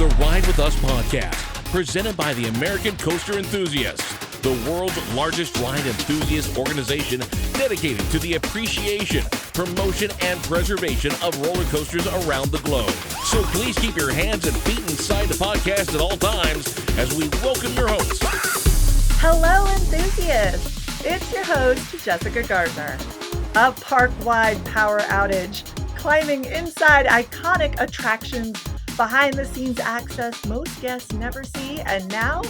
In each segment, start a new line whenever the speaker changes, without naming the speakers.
the Ride With Us podcast, presented by the American Coaster Enthusiasts, the world's largest ride enthusiast organization dedicated to the appreciation, promotion, and preservation of roller coasters around the globe. So please keep your hands and feet inside the podcast at all times as we welcome your host.
Hello, enthusiasts! It's your host, Jessica Gardner. A park-wide power outage, climbing inside iconic attractions, behind-the-scenes access most guests never see, and now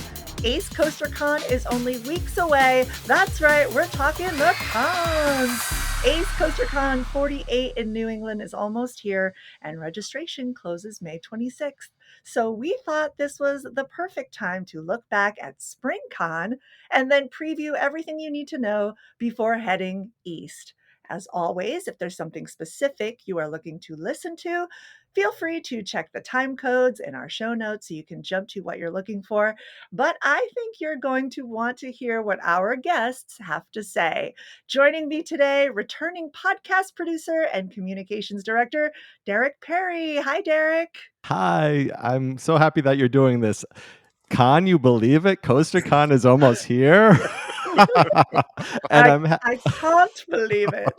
Ace Coaster Con is only weeks away. That's right, we're talking the cons. Ace Coaster Con 48 in New England is almost here, and registration closes May 26th. So we thought this was the perfect time to look back at Spring Con and then preview everything you need to know before heading east. As always, if there's something specific you are looking to listen to, feel free to check the time codes in our show notes so you can jump to what you're looking for. But I think you're going to want to hear what our guests have to say. Joining me today, returning podcast producer and communications director, Derek Perry. Hi, Derek.
Hi, I'm so happy that you're doing this. Can you believe it? Coaster Con is almost here. and
I can't believe it.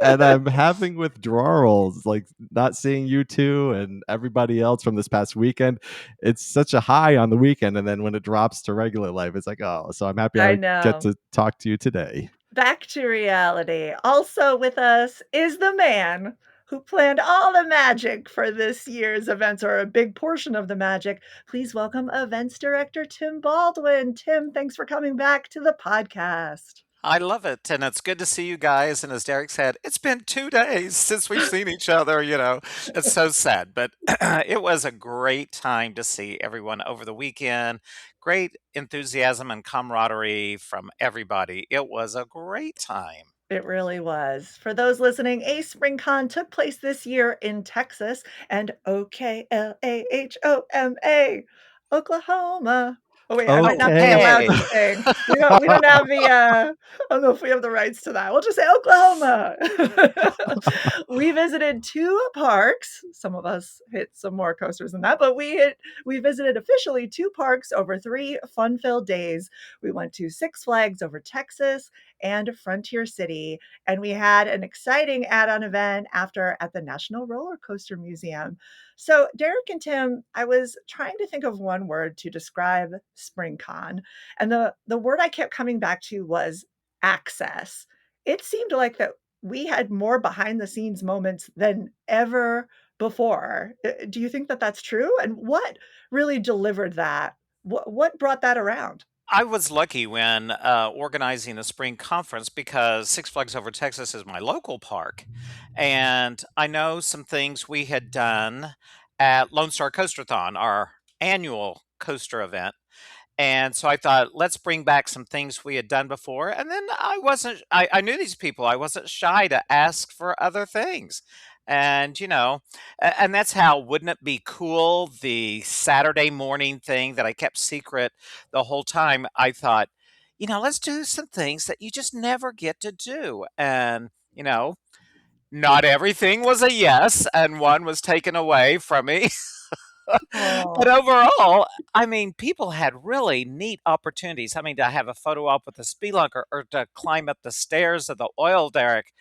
and I'm having withdrawals, like not seeing you two and everybody else from this past weekend. It's such a high on the weekend, and then when it drops to regular life, it's like, oh, so I'm happy I get to talk to you today.
Back to reality. Also with us is the man who planned all the magic for this year's events, or a big portion of the magic. Please welcome events director Tim Baldwin. Tim, thanks for coming back to the podcast.
I love it, and it's good to see you guys. And as Derek said, it's been 2 days since we've seen each other, It's so sad, but it was a great time to see everyone over the weekend. Great enthusiasm and camaraderie from everybody. It was a great time.
It really was. For those listening, Ace Spring Con took place this year in Texas and Oklahoma, Oklahoma. Oh wait, I might not be allowed to sing. We don't have the I don't know if we have the rights to that. We'll just say Oklahoma. We visited 2 parks. Some of us hit some more coasters than that, but we visited officially 2 parks over 3 fun-filled days. We went to Six Flags over Texas and Frontier City, and we had an exciting add-on event after at the National Roller Coaster Museum. So Derek and Tim, I was trying to think of one word to describe Spring Con, and the word I kept coming back to was access. It seemed like that we had more behind the scenes moments than ever before. Do you think that that's true? And what really delivered that? What brought that around?
I was lucky when organizing the spring conference because Six Flags Over Texas is my local park. And I know some things we had done at Lone Star Coaster-thon, our annual coaster event. And so I thought, let's bring back some things we had done before. And then I knew these people. I wasn't shy to ask for other things. And, and that's how Wouldn't It Be Cool, the Saturday morning thing that I kept secret the whole time. I thought, let's do some things that you just never get to do. And, not everything was a yes, and one was taken away from me. But overall, I mean, people had really neat opportunities. I mean, to have a photo op with a spelunker or to climb up the stairs of the oil derrick.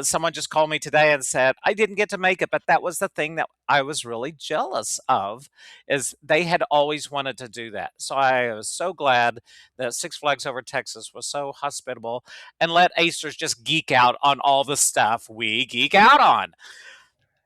Someone just called me today and said, I didn't get to make it, but that was the thing that I was really jealous of, is they had always wanted to do that. So I was so glad that Six Flags Over Texas was so hospitable and let Acers just geek out on all the stuff we geek out on.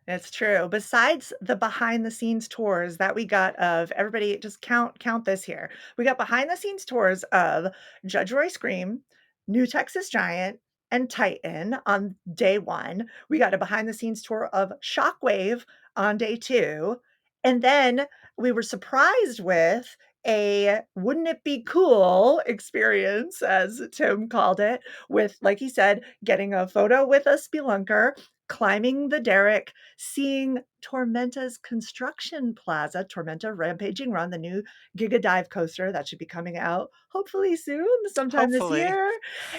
It's true. Besides the behind the scenes tours that we got of everybody, just count this here. We got behind the scenes tours of Judge Roy Scream, New Texas Giant, and Titan on day 1. We got a behind the scenes tour of Shockwave on day 2. And then we were surprised with a Wouldn't It Be Cool experience, as Tim called it, with, like he said, getting a photo with a spelunker climbing the derrick, seeing Tormenta's construction plaza, Tormenta Rampaging Run, the new Giga Dive coaster that should be coming out hopefully soon, sometime this
Hopefully.
year.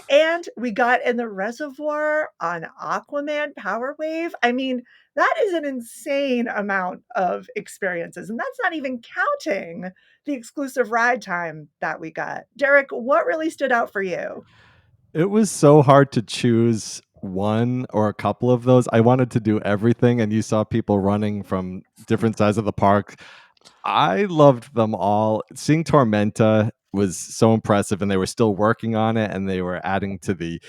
And we got in the reservoir on Aquaman Power Wave. I mean, that is an insane amount of experiences. And that's not even counting the exclusive ride time that we got. Derek, what really stood out for you?
It was so hard to choose one or a couple of those. I wanted to do everything, and you saw people running from different sides of the park. I loved them all. Seeing Tormenta was so impressive, and they were still working on it, and they were adding to the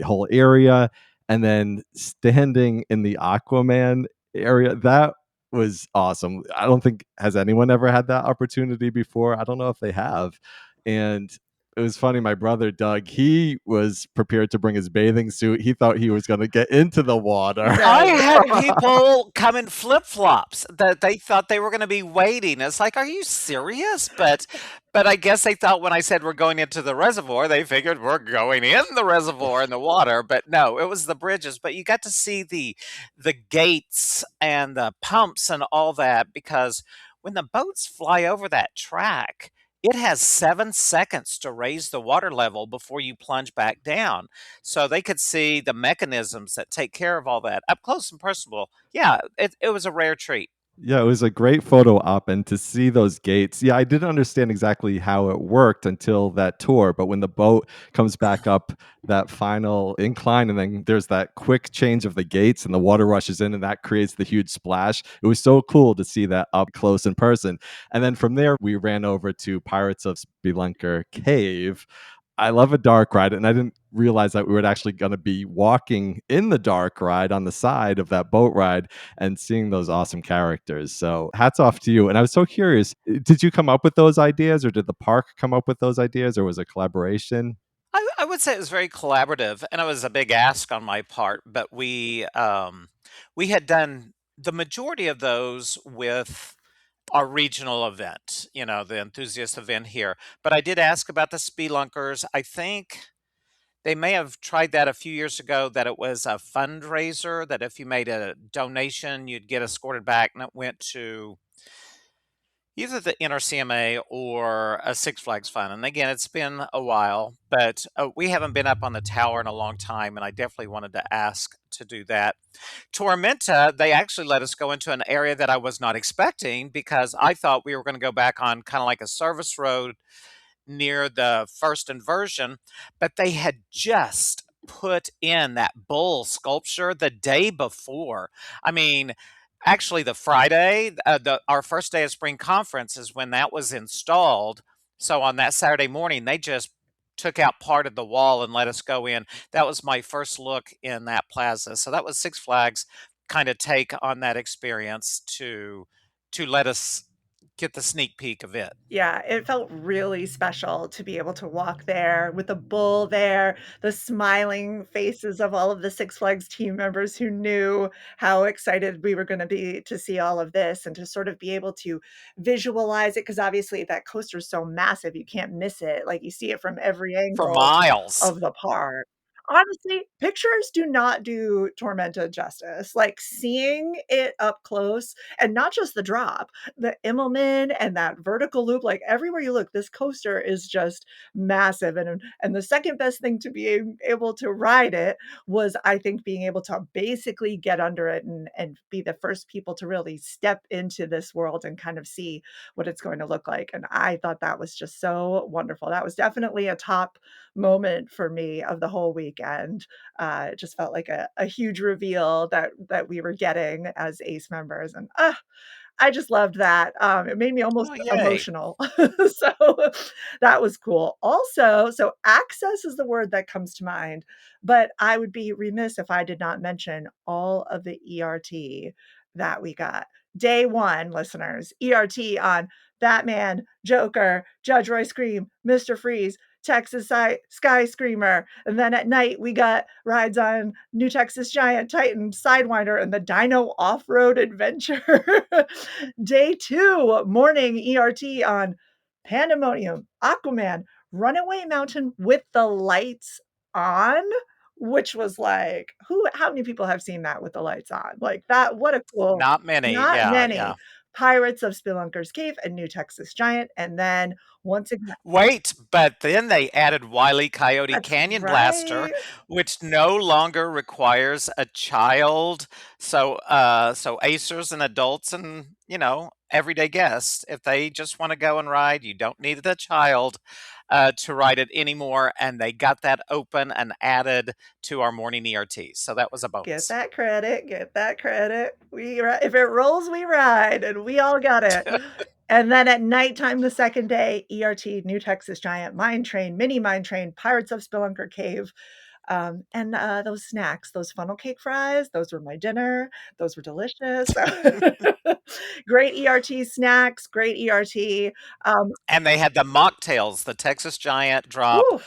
whole area. And then standing in the Aquaman area, that was awesome. I don't think has anyone ever had that opportunity before. I don't know if they have. And it was funny. My brother Doug, he was prepared to bring his bathing suit. He thought he was going to get into the water.
I
No.
had people come in flip-flops that they thought they were gonna be waiting. It's like, "Are you serious?" But I guess they thought when I said we're going into the reservoir, they figured we're going in the reservoir in the water, but no, it was the bridges. But you got to see the gates and the pumps and all that because when the boats fly over that track, it has 7 seconds to raise the water level before you plunge back down. So they could see the mechanisms that take care of all that up close and personal. Yeah, it was a rare treat.
Yeah, it was a great photo op, and to see those gates. Yeah, I didn't understand exactly how it worked until that tour, but when the boat comes back up that final incline, and then there's that quick change of the gates, and the water rushes in, and that creates the huge splash. It was so cool to see that up close in person. And then from there, we ran over to Pirates of Spelunker Cave. I love a dark ride, and I didn't realize that we were actually going to be walking in the dark ride on the side of that boat ride and seeing those awesome characters. So hats off to you. And I was so curious, did you come up with those ideas, or did the park come up with those ideas, or was it collaboration?
I would say it was very collaborative, and it was a big ask on my part. But we had done the majority of those with our regional event, you know, the enthusiast event here. But I did ask about the spelunkers. I think they may have tried that a few years ago, that it was a fundraiser, that if you made a donation, you'd get escorted back, and it went to either the NRCMA or a Six Flags Fund. And again, it's been a while, but we haven't been up on the tower in a long time, and I definitely wanted to ask to do that. Tormenta, they actually let us go into an area that I was not expecting because I thought we were going to go back on kind of like a service road near the first inversion, but they had just put in that bull sculpture the day before. I mean, actually, the Friday, our first day of spring conference is when that was installed. So on that Saturday morning, they just took out part of the wall and let us go in. That was my first look in that plaza. So that was Six Flags kind of take on that experience to let us get the sneak peek of it.
Yeah, it felt really special to be able to walk there with the bull there, the smiling faces of all of the Six Flags team members who knew how excited we were gonna be to see all of this and to sort of be able to visualize it, because obviously that coaster is so massive, you can't miss it, like, you see it from every
For
angle
miles.
of the park. Honestly, pictures do not do Tormenta justice, like, seeing it up close, and not just the drop, the Immelman and that vertical loop, like, everywhere you look, this coaster is just massive, and the second best thing to be able to ride it was, I think, being able to basically get under it and be the first people to really step into this world and kind of see what it's going to look like, and I thought that was just so wonderful. That was definitely a top moment for me of the whole weekend. It just felt like a huge reveal that we were getting as ACE members, and, I just loved that. It made me almost
Oh, yay.
emotional. So that was cool. Also, so access is the word that comes to mind, but I would be remiss if I did not mention all of the ERT that we got. Day one, listeners, ERT on Batman, Joker, Judge Roy Scream, Mr. Freeze, Texas Sky Screamer. And then at night, we got rides on New Texas Giant, Titan, Sidewinder, and the Dino Off-Road Adventure. Day two, morning ERT on Pandemonium, Aquaman, Runaway Mountain with the lights on. which was like, who how many people have seen that with the lights on? Like that, what a cool
Not many.
not
Yeah, yeah.
many. Pirates of Spelunker's Cave and New Texas Giant, and then once again
Wait, but then they added Wile E. Coyote
that's
Canyon Blaster,
right.
which no longer requires a child. So acers and adults and, everyday guests, if they just want to go and ride, you don't need a child to ride it anymore. And they got that open and added to our morning ERT. So that was a
Get
bonus.
that credit, get that credit. If it rolls, we ride, and we all got it. And then at nighttime the second day, ERT, New Texas Giant, Mine Train, Mini Mine Train, Pirates of Spelunker Cave, and those snacks, those funnel cake fries, those were my dinner. Those were delicious. Great ERT snacks, great ERT. Um,
And they had the mocktails, the Texas Giant drop
Ooh,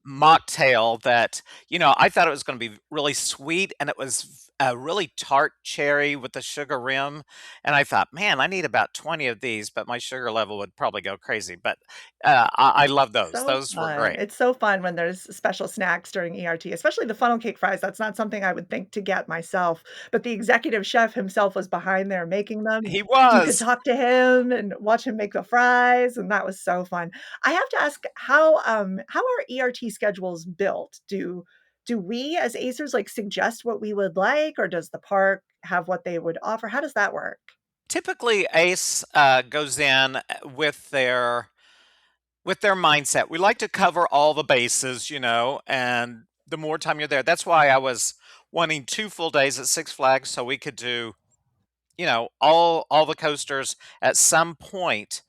mocktail that, I thought it was going to be really sweet and it was a really tart cherry with a sugar rim. And I thought, man, I need about 20 of these, but my sugar level would probably go crazy. But I love those.
so
Those were
fun.
great.
It's so fun when there's special snacks during ERT, especially the funnel cake fries. That's not something I would think to get myself, but the executive chef himself was behind there making them.
He
You could
was.
talk to him and watch him make the fries, and that was so fun. I have to ask how are ERT schedules built? Do we as Acers like suggest what we would like, or does the park have what they would offer? How does that work?
Typically, Ace goes in with their mindset. We like to cover all the bases, and the more time you're there. That's why I was wanting 2 full days at Six Flags so we could do, all the coasters at some point.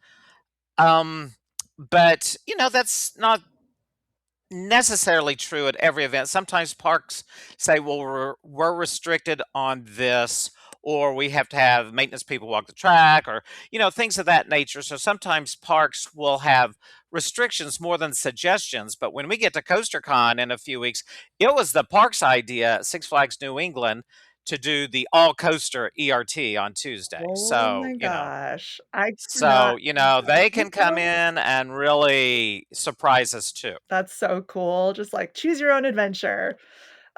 But that's not necessarily true at every event. Sometimes parks say, well, we're restricted on this, or we have to have maintenance people walk the track, or, things of that nature. So sometimes parks will have restrictions more than suggestions. But when we get to CoasterCon in a few weeks, it was the park's idea, Six Flags New England, to do the all coaster ERT on Tuesday.
Oh
So,
my gosh. I cannot
so, they can come in and really surprise us too.
That's so cool. Just like choose your own adventure.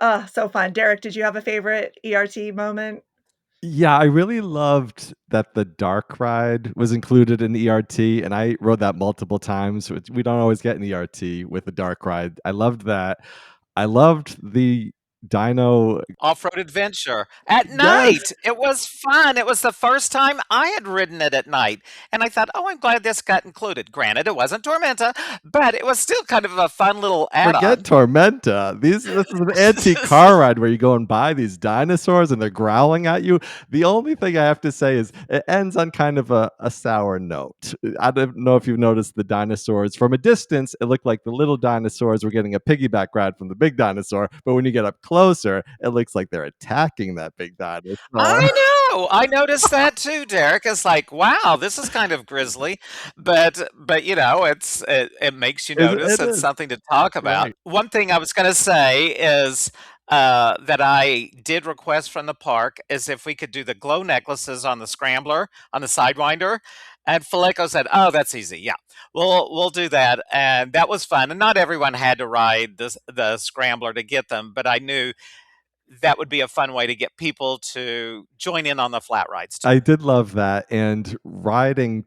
So fun. Derek, did you have a favorite ERT moment?
Yeah, I really loved that the dark ride was included in ERT, and I rode that multiple times, which we don't always get in ERT with the dark ride. I loved that. I loved the dino.
Off-road adventure at
Yes,
night. It was fun. It was the first time I had ridden it at night, and I thought, "Oh, I'm glad this got included." Granted, it wasn't Tormenta, but it was still kind of a fun little
forget
add-on.
Tormenta. This is an antique car ride where you go and buy these dinosaurs and they're growling at you. The only thing I have to say is it ends on kind of a sour note. I don't know if you've noticed the dinosaurs. From a distance, it looked like the little dinosaurs were getting a piggyback ride from the big dinosaur. But when you get up closer, it looks like they're attacking that big dinosaur.
I know. I noticed that too, Derek. It's like, wow, this is kind of grisly, but it makes you notice.
It
It's
is.
something to talk about.
Right.
One thing I was going to say is that I did request from the park is if we could do the glow necklaces on the scrambler on the Sidewinder. And Faleco said, "Oh, that's easy. Yeah, we'll do that." And that was fun. And not everyone had to ride the scrambler to get them, but I knew that would be a fun way to get people to join in on the flat rides too.
I did love that, and riding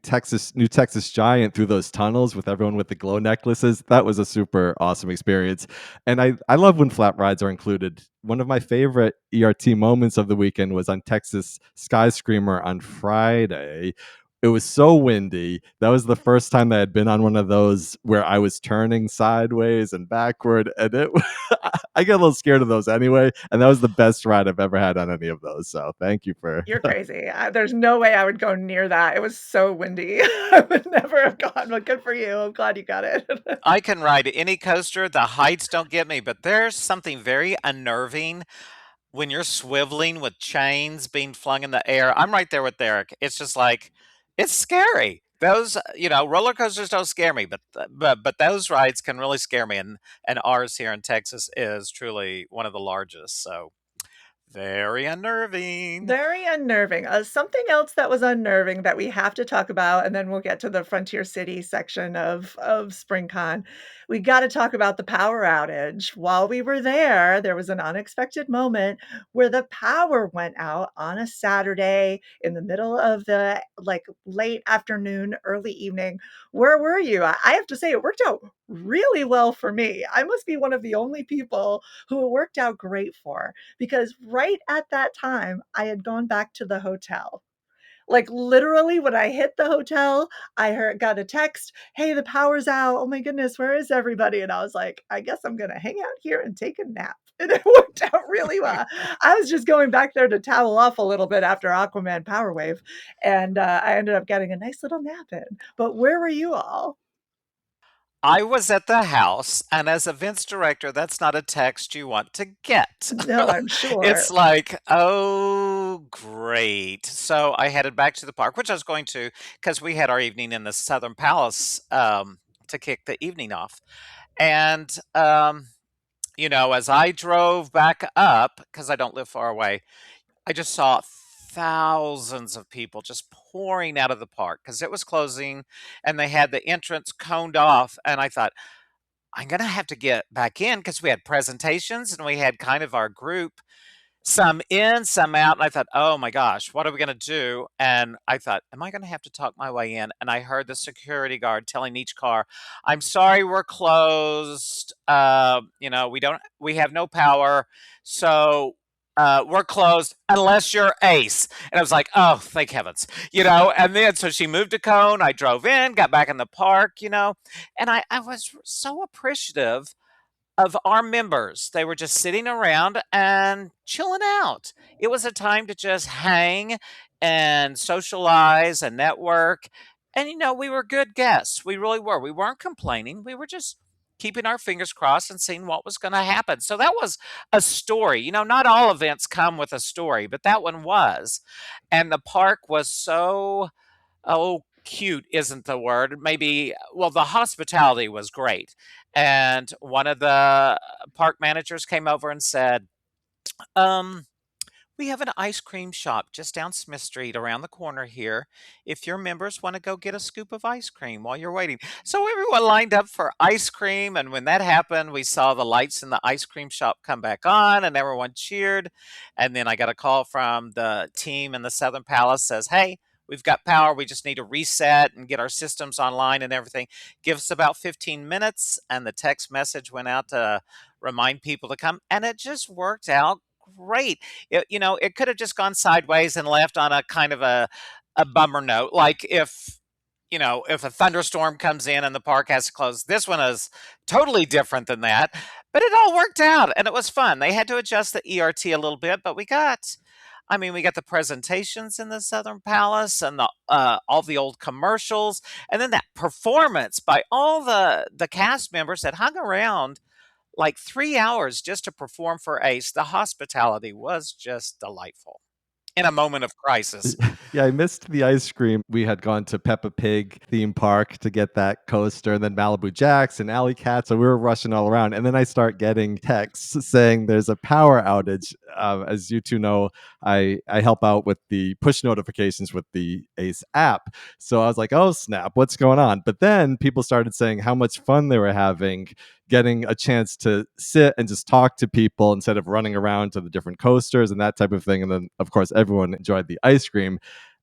New Texas Giant through those tunnels with everyone with the glow necklaces, that was a super awesome experience, and I love when flat rides are included. One of my favorite ERT moments of the weekend was on Texas Skyscreamer on Friday. It was so windy. That was the first time that I had been on one of those where I was turning sideways and backward, and I get a little scared of those anyway, and that was the best ride I've ever had on any of those. So thank you for.
You're crazy. There's no way I would go near that. It was so windy. I would never have gone, but good for you. I'm glad you got it.
I can ride any coaster. The heights don't get me, but there's something very unnerving when you're swiveling with chains being flung in the air. I'm right there with Derek. It's just like it's scary. Those, roller coasters don't scare me, but those rides can really scare me. And ours here in Texas is truly one of the largest. So Very unnerving.
Very unnerving. Something else that was unnerving that we have to talk about, and then we'll get to the Frontier City section of SpringCon. We gotta talk about the power outage. While we were there was an unexpected moment where the power went out on a Saturday in the middle of the, like, late afternoon, early evening. Where were you? I have to say it worked out really well for me. I must be one of the only people who it worked out great for, because right at that time, I had gone back to the hotel. Like, literally, when I hit the hotel, got a text, "Hey, the power's out. Oh my goodness, where is everybody?" And I was like, "I guess I'm gonna hang out here and take a nap." And it worked out really well. I was just going back there to towel off a little bit after Aquaman Power Wave, and I ended up getting a nice little nap in. But where were you all?
I was at the house, and as events director, that's not a text you want to get.
No, I'm sure.
It's like, "Oh, great." So I headed back to the park, which I was going to, because we had our evening in the Southern Palace, to kick the evening off. And, as I drove back up, because I don't live far away, I just saw thousands of people just pouring out of the park because it was closing and they had the entrance coned off. And I thought, I'm going to have to get back in because we had presentations and we had kind of our group, some in, some out. And I thought, oh my gosh, what are we going to do? And I thought, am I going to have to talk my way in? And I heard the security guard telling each car, I'm sorry, we're closed. We have no power. So we're closed unless you're Ace. And I was like, oh, thank heavens, and then so she moved to Cone. I drove in, got back in the park, and I was so appreciative of our members. They were just sitting around and chilling out. It was a time to just hang and socialize and network. And, we were good guests. We really were. We weren't complaining. We were just keeping our fingers crossed and seeing what was going to happen. So that was a story. Not all events come with a story, but that one was. And the park was so, oh, cute isn't the word. Maybe, well, the hospitality was great. And one of the park managers came over and said, um, we have an ice cream shop just down Smith Street around the corner here. If your members want to go get a scoop of ice cream while you're waiting. So everyone lined up for ice cream. And when that happened, we saw the lights in the ice cream shop come back on and everyone cheered. And then I got a call from the team in the Southern Palace says, hey, we've got power. We just need to reset and get our systems online and everything. Give us about 15 minutes. And the text message went out to remind people to come. And it just worked out great. It could have just gone sideways and left on a kind of a bummer note. Like if a thunderstorm comes in and the park has to close. This one is totally different than that. But it all worked out and it was fun. They had to adjust the ERT a little bit, but we got the presentations in the Southern Palace and all the old commercials, and then that performance by all the cast members that hung around like 3 hours just to perform for Ace. The hospitality was just delightful in a moment of crisis.
Yeah, I missed the ice cream. We had gone to Peppa Pig theme park to get that coaster, and then Malibu Jacks and Alley Cat. So we were rushing all around. And then I start getting texts saying there's a power outage. As you two know, I help out with the push notifications with the Ace app. So I was like, oh, snap, what's going on? But then people started saying how much fun they were having getting a chance to sit and just talk to people instead of running around to the different coasters and that type of thing. And then, of course, everyone enjoyed the ice cream.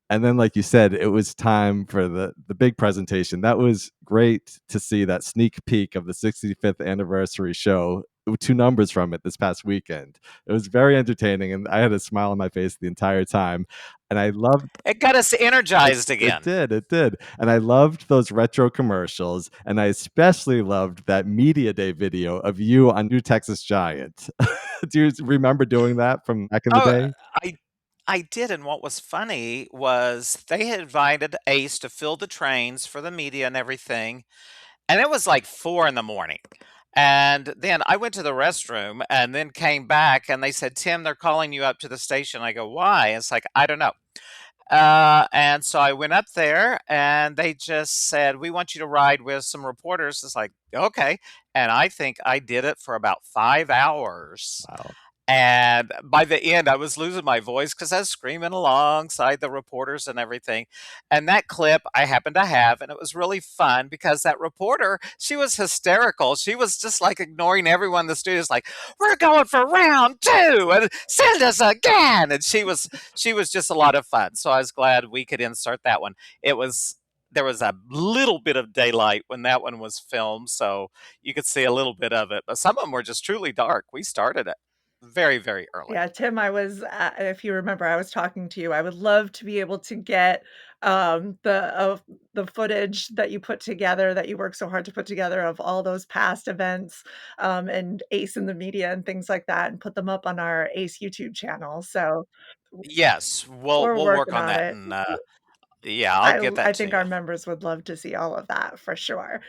And then, like you said, it was time for the big presentation. That was great to see that sneak peek of the 65th anniversary show. Two numbers from it this past weekend. It was very entertaining, and I had a smile on my face the entire time. And I loved
It got us energized
it
again.
did, it did. And I loved those retro commercials, and I especially loved that Media Day video of you on New Texas Giant. Do you remember doing that from back in the
Oh,
day?
I I did, and what was funny was they had invited Ace to fill the trains for the media and everything, and it was like 4 in the morning. And then I went to the restroom and then came back and they said, Tim, they're calling you up to the station. I go, why? It's like, I don't know. And so I went up there and they just said, we want you to ride with some reporters. It's like, okay. And I think I did it for about 5 hours.
Wow.
And by the end, I was losing my voice because I was screaming alongside the reporters and everything. And that clip I happened to have, and it was really fun because that reporter, she was hysterical. She was just like ignoring everyone in the studio. It's like, we're going for round two, and send us again. And she was just a lot of fun. So I was glad we could insert that one. It was There was a little bit of daylight when that one was filmed, so you could see a little bit of it. But some of them were just truly dark. We started it very, very early.
Yeah, Tim, if you remember, I was talking to you. I would love to be able to get the footage that you put together, that you worked so hard to put together, of all those past events, and Ace in the media and things like that, and put them up on our Ace YouTube channel. So
Yes, we'll
we're
we'll work
working
on
on
that,
it.
and yeah, I'll get
I
that to
think
you.
our members would love to see all of that for sure.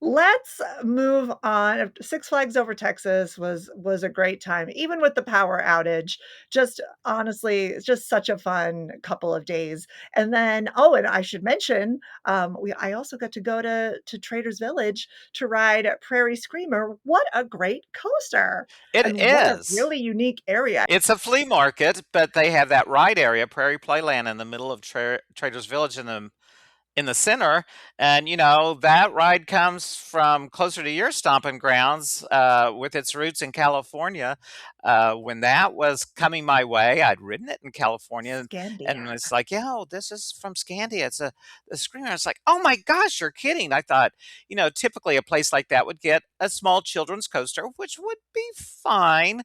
Let's move on. Six Flags Over Texas was a great time, even with the power outage. Just honestly, it's just such a fun couple of days. And then, oh, and I should mention, I also got to go to Traders Village to ride Prairie Screamer. What a great coaster!
It
And what a
is.
really unique area.
It's a flea market, but they have that ride area, Prairie Playland, in the middle of Traders Village in the center. And that ride comes from closer to your stomping grounds, with its roots in California. When that was coming my way, I'd ridden it in California, and
Scandia.
it's like, this is from Scandia. It's a screamer. It's like, oh my gosh, you're kidding. I thought, typically a place like that would get a small children's coaster, which would be fine,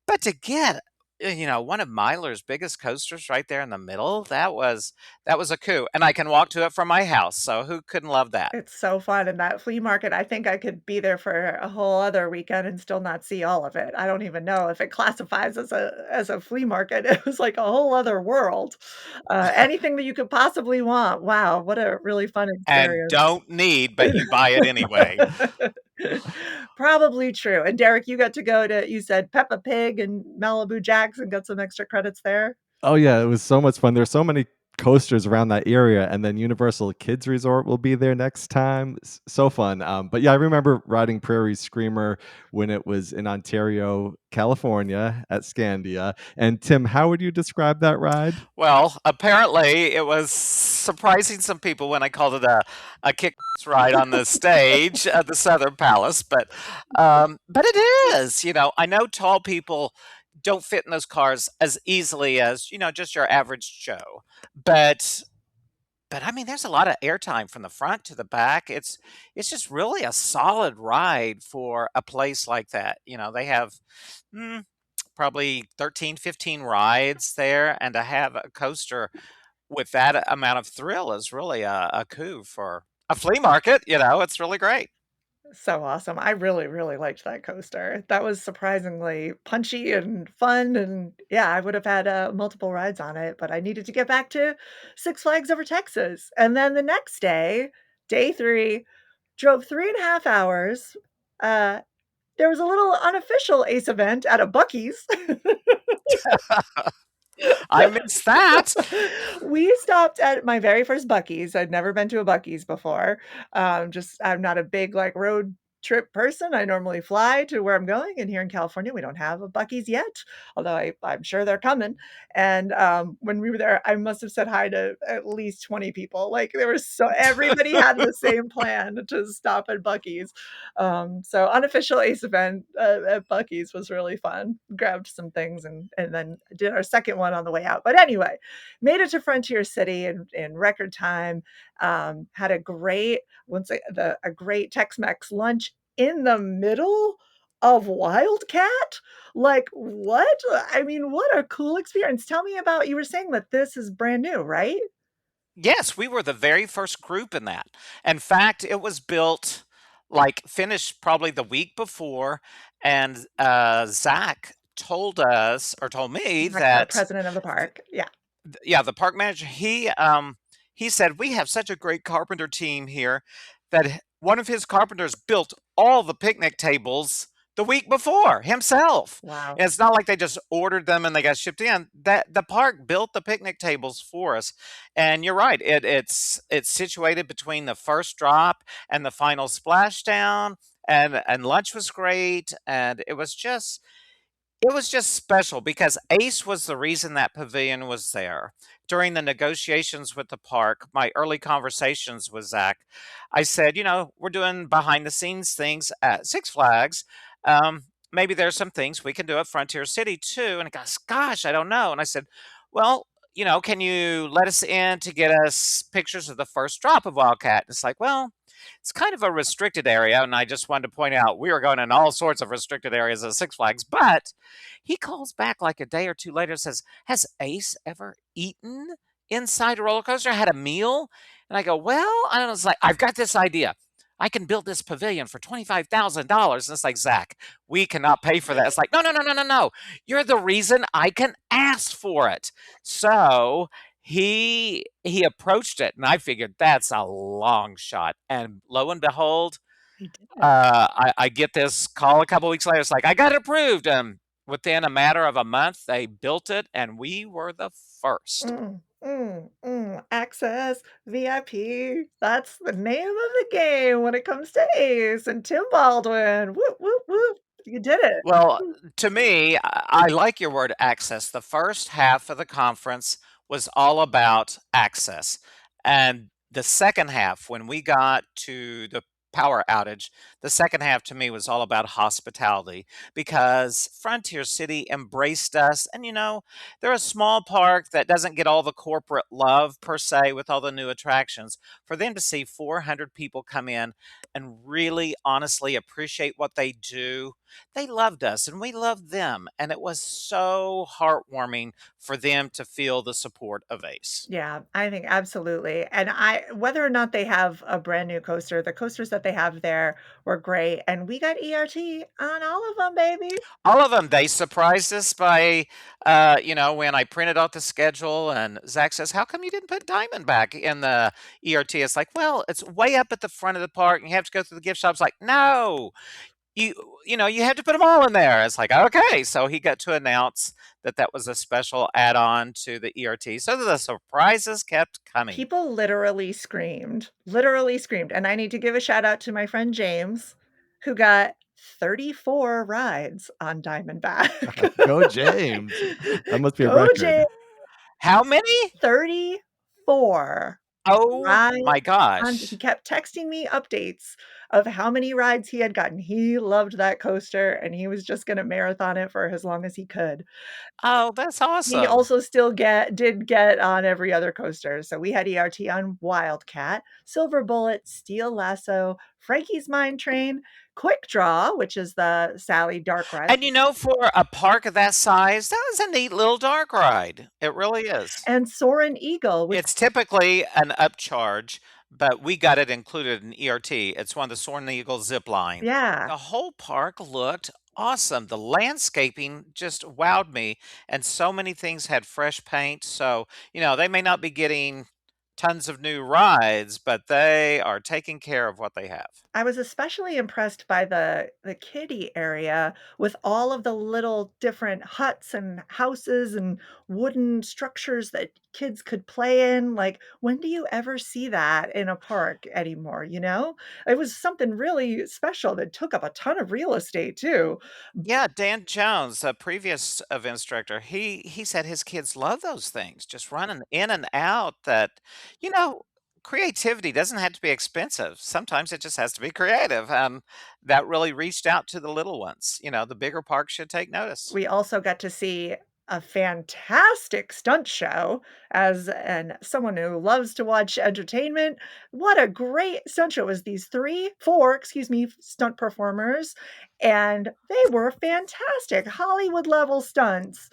but to get one of Myler's biggest coasters right there in the middle, that was a coup, and I can walk to it from my house, so who couldn't love that?
It's so fun, and that flea market, I think I could be there for a whole other weekend and still not see all of it. I don't even know if it classifies as a flea market. It was like a whole other world. Anything that you could possibly want. Wow, what a really fun
And
experience.
don't need, but you buy it anyway.
Probably true. And Derek, you got to go to, you said Peppa Pig and Malibu Jacks and got some extra credits there?
Oh yeah, it was so much fun. There's so many coasters around that area, and then Universal Kids Resort will be there next time. So fun. But yeah, I remember riding Prairie Screamer when it was in Ontario, California, at Scandia. And Tim, how would you describe that ride?
Well, apparently, it was surprising some people when I called it a kick ride on the stage at the Southern Palace, but it is. I know tall people don't fit in those cars as easily as just your average Joe, but I mean, there's a lot of airtime from the front to the back. It's just really a solid ride for a place like that. They have mm, probably 13, 15 rides there, and to have a coaster with that amount of thrill is really a coup for a flea market. It's really great.
So awesome. I really, really liked that coaster. That was surprisingly punchy and fun, and yeah, I would have had, multiple rides on it, but I needed to get back to Six Flags Over Texas, and then the next day, day 3, drove 3.5 hours. Uh, there was a little unofficial Ace event at a Buc-ee's.
I missed that.
We stopped at my very first Buc-ee's. I'd never been to a Buc-ee's before. Just I'm not a big, like, road trip person. I normally fly to where I'm going, and here in California, we don't have a Buc-ee's yet, although I'm sure they're coming. And, when we were there, I must have said hi to at least 20 people. Like, there was so everybody had the same plan to stop at Buc-ee's. So unofficial Ace event at Buc-ee's was really fun. Grabbed some things and then did our second one on the way out. But anyway, made it to Frontier City in record time. Had a great a great Tex-Mex lunch in the middle of Wildcat. Like what? I mean, what a cool experience. Tell me about, you were saying that this is brand new, right?
Yes, we were the very first group in that. In fact, it was built, like, finished probably the week before, and Zach told me
Like the
that,
president of the park. Yeah.
yeah, the park manager, he said, we have such a great carpenter team here that one of his carpenters built all the picnic tables the week before himself.
Wow.
And it's not like they just ordered them and they got shipped in. That the park built the picnic tables for us. And you're right, it's situated between the first drop and the final splashdown. And lunch was great, and it was just It was just special because Ace was the reason that pavilion was there. During the negotiations with the park, my early conversations with Zach, I said, we're doing behind the scenes things at Six Flags. Maybe there's some things we can do at Frontier City too. And he goes, gosh, I don't know. And I said, well, can you let us in to get us pictures of the first drop of Wildcat? And it's like, well, it's kind of a restricted area. And I just wanted to point out we were going in all sorts of restricted areas at Six Flags, but he calls back like a day or two later and says, has Ace ever eaten inside a roller coaster, had a meal? And I go, well, I don't know. It's like, I've got this idea. I can build this pavilion for $25,000. And it's like, Zach, we cannot pay for that. It's like, no, no, no, no, no, no. You're the reason I can ask for it. So he approached it, and I figured that's a long shot. And lo and behold,
He did it.
I get this call a couple weeks later. It's like, I got it approved. And within a matter of a month, they built it, and we were the first.
Access VIP. That's the name of the game when it comes to Ace and Tim Baldwin. Whoop, whoop, whoop. You did it.
Well, to me, I like your word access. The first half of the conference was all about access. And the second half, when we got to the power outage, the second half to me was all about hospitality because Frontier City embraced us. And, they're a small park that doesn't get all the corporate love per se with all the new attractions. For them to see 400 people come in and really honestly appreciate what they do, they loved us and we loved them. And it was so heartwarming for them to feel the support of Ace.
Yeah, I think absolutely. And whether or not they have a brand new coaster, the coasters that they have there were great. And we got ERT on all of them, baby.
All of them, they surprised us by, when I printed out the schedule and Zach says, how come you didn't put Diamondback in the ERT? It's like, well, it's way up at the front of the park and you have to go through the gift shops. Like, no, you you have to put them all in there. It's like, okay. So he got to announce that was a special add-on to the ERT. So the surprises kept coming.
People literally screamed. And I need to give a shout out to my friend James, who got 34 rides on Diamondback.
Go James. That must be a
Go
record.
James.
How many?
34
Oh
rides.
my
He
gosh.
kept texting me updates of how many rides he had gotten. He loved that coaster and he was just going to marathon it for as long as he could.
Oh, that's
He
awesome.
also did get on every other coaster. So we had ERT on Wildcat, Silver Bullet, Steel Lasso, Frankie's Mine Train, Quick Draw, which is the Sally dark ride,
And for a park of that size, that was a neat little dark ride. It really is.
and Soarin' Eagle, which
It's typically an upcharge, but we got it included in ERT. It's one of the Soaring Eagle zip lines.
yeah,
The whole park looked awesome. The landscaping just wowed me, and so many things had fresh paint. So, they may not be getting tons of new rides, but they are taking care of what they have.
I was especially impressed by the kiddie area with all of the little different huts and houses and wooden structures that kids could play in. Like, when do you ever see that in a park anymore, you know? It was something really special that took up a ton of real estate too.
Yeah, Dan Jones, a previous events director, he said his kids love those things, just running in and out. You know, Creativity doesn't have to be expensive. Sometimes it just has to be creative. That really reached out to the little ones. The bigger parks should take notice.
We also got to see a fantastic stunt show someone who loves to watch entertainment. What a great stunt show. It was these 4, excuse me, stunt performers, and they were fantastic. Hollywood level stunts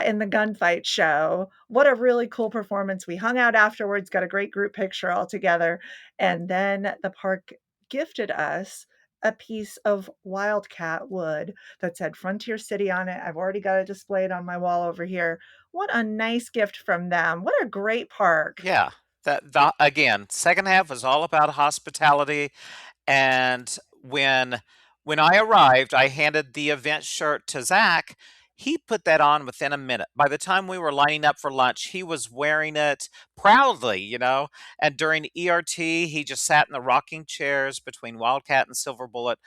in the gunfight show. What a really cool performance. We hung out afterwards, got a great group picture all together, and then the park gifted us a piece of wildcat wood that said Frontier City on it. I've already got it displayed on my wall over here. What a nice gift from them. What a great park.
Yeah. Again, second half was all about hospitality. And when I arrived, I handed the event shirt to Zach. He put that on within a minute. By the time we were lining up for lunch, he was wearing it proudly. And during ERT, he just sat in the rocking chairs between Wildcat and Silver Bullet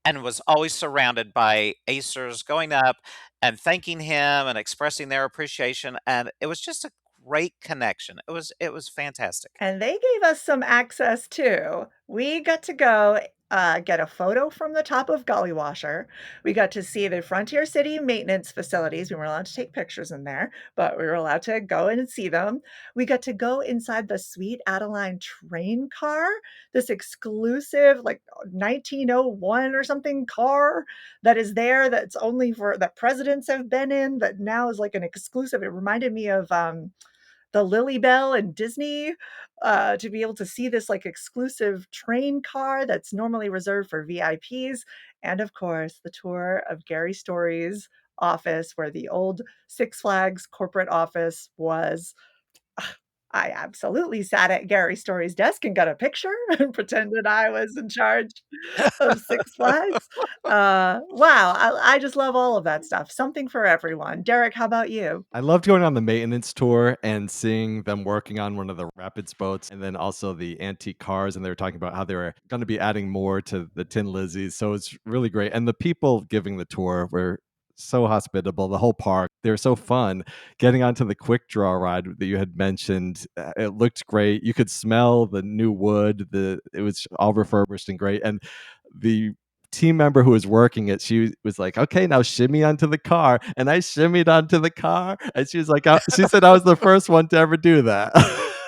and was always surrounded by Acers going up and thanking him and expressing their appreciation, and it was just a great connection. It was fantastic.
And they gave us some access too. We got to go, get a photo from the top of Gully Washer. We got to see the Frontier City maintenance facilities. We weren't allowed to take pictures in there, but we were allowed to go in and see them. We got to go inside the Sweet Adeline train car, this exclusive, like 1901 or something car that is there that's only for that presidents have been in, that now is like an exclusive. It reminded me of the Lily Bell and Disney, to be able to see this like exclusive train car that's normally reserved for VIPs. And of course, the tour of Gary Story's office, where the old Six Flags corporate office was. I absolutely sat at Gary Story's desk and got a picture and pretended I was in charge of Six Flags. Wow, I just love all of that stuff. Something for everyone. Derek, how about you?
I loved going on the maintenance tour and seeing them working on one of the Rapids boats and then also the antique cars. And they were talking about how they were going to be adding more to the Tin Lizzies. So it's really great. And the people giving the tour were so hospitable. The whole park, they were so fun. Getting onto the quick draw ride that you had mentioned, it looked great. You could smell the new wood. It was all refurbished and great. And the team member who was working it, she was like, "Okay, now shimmy onto the car," and I shimmied onto the car, and she was like, she said I was the first one to ever do that.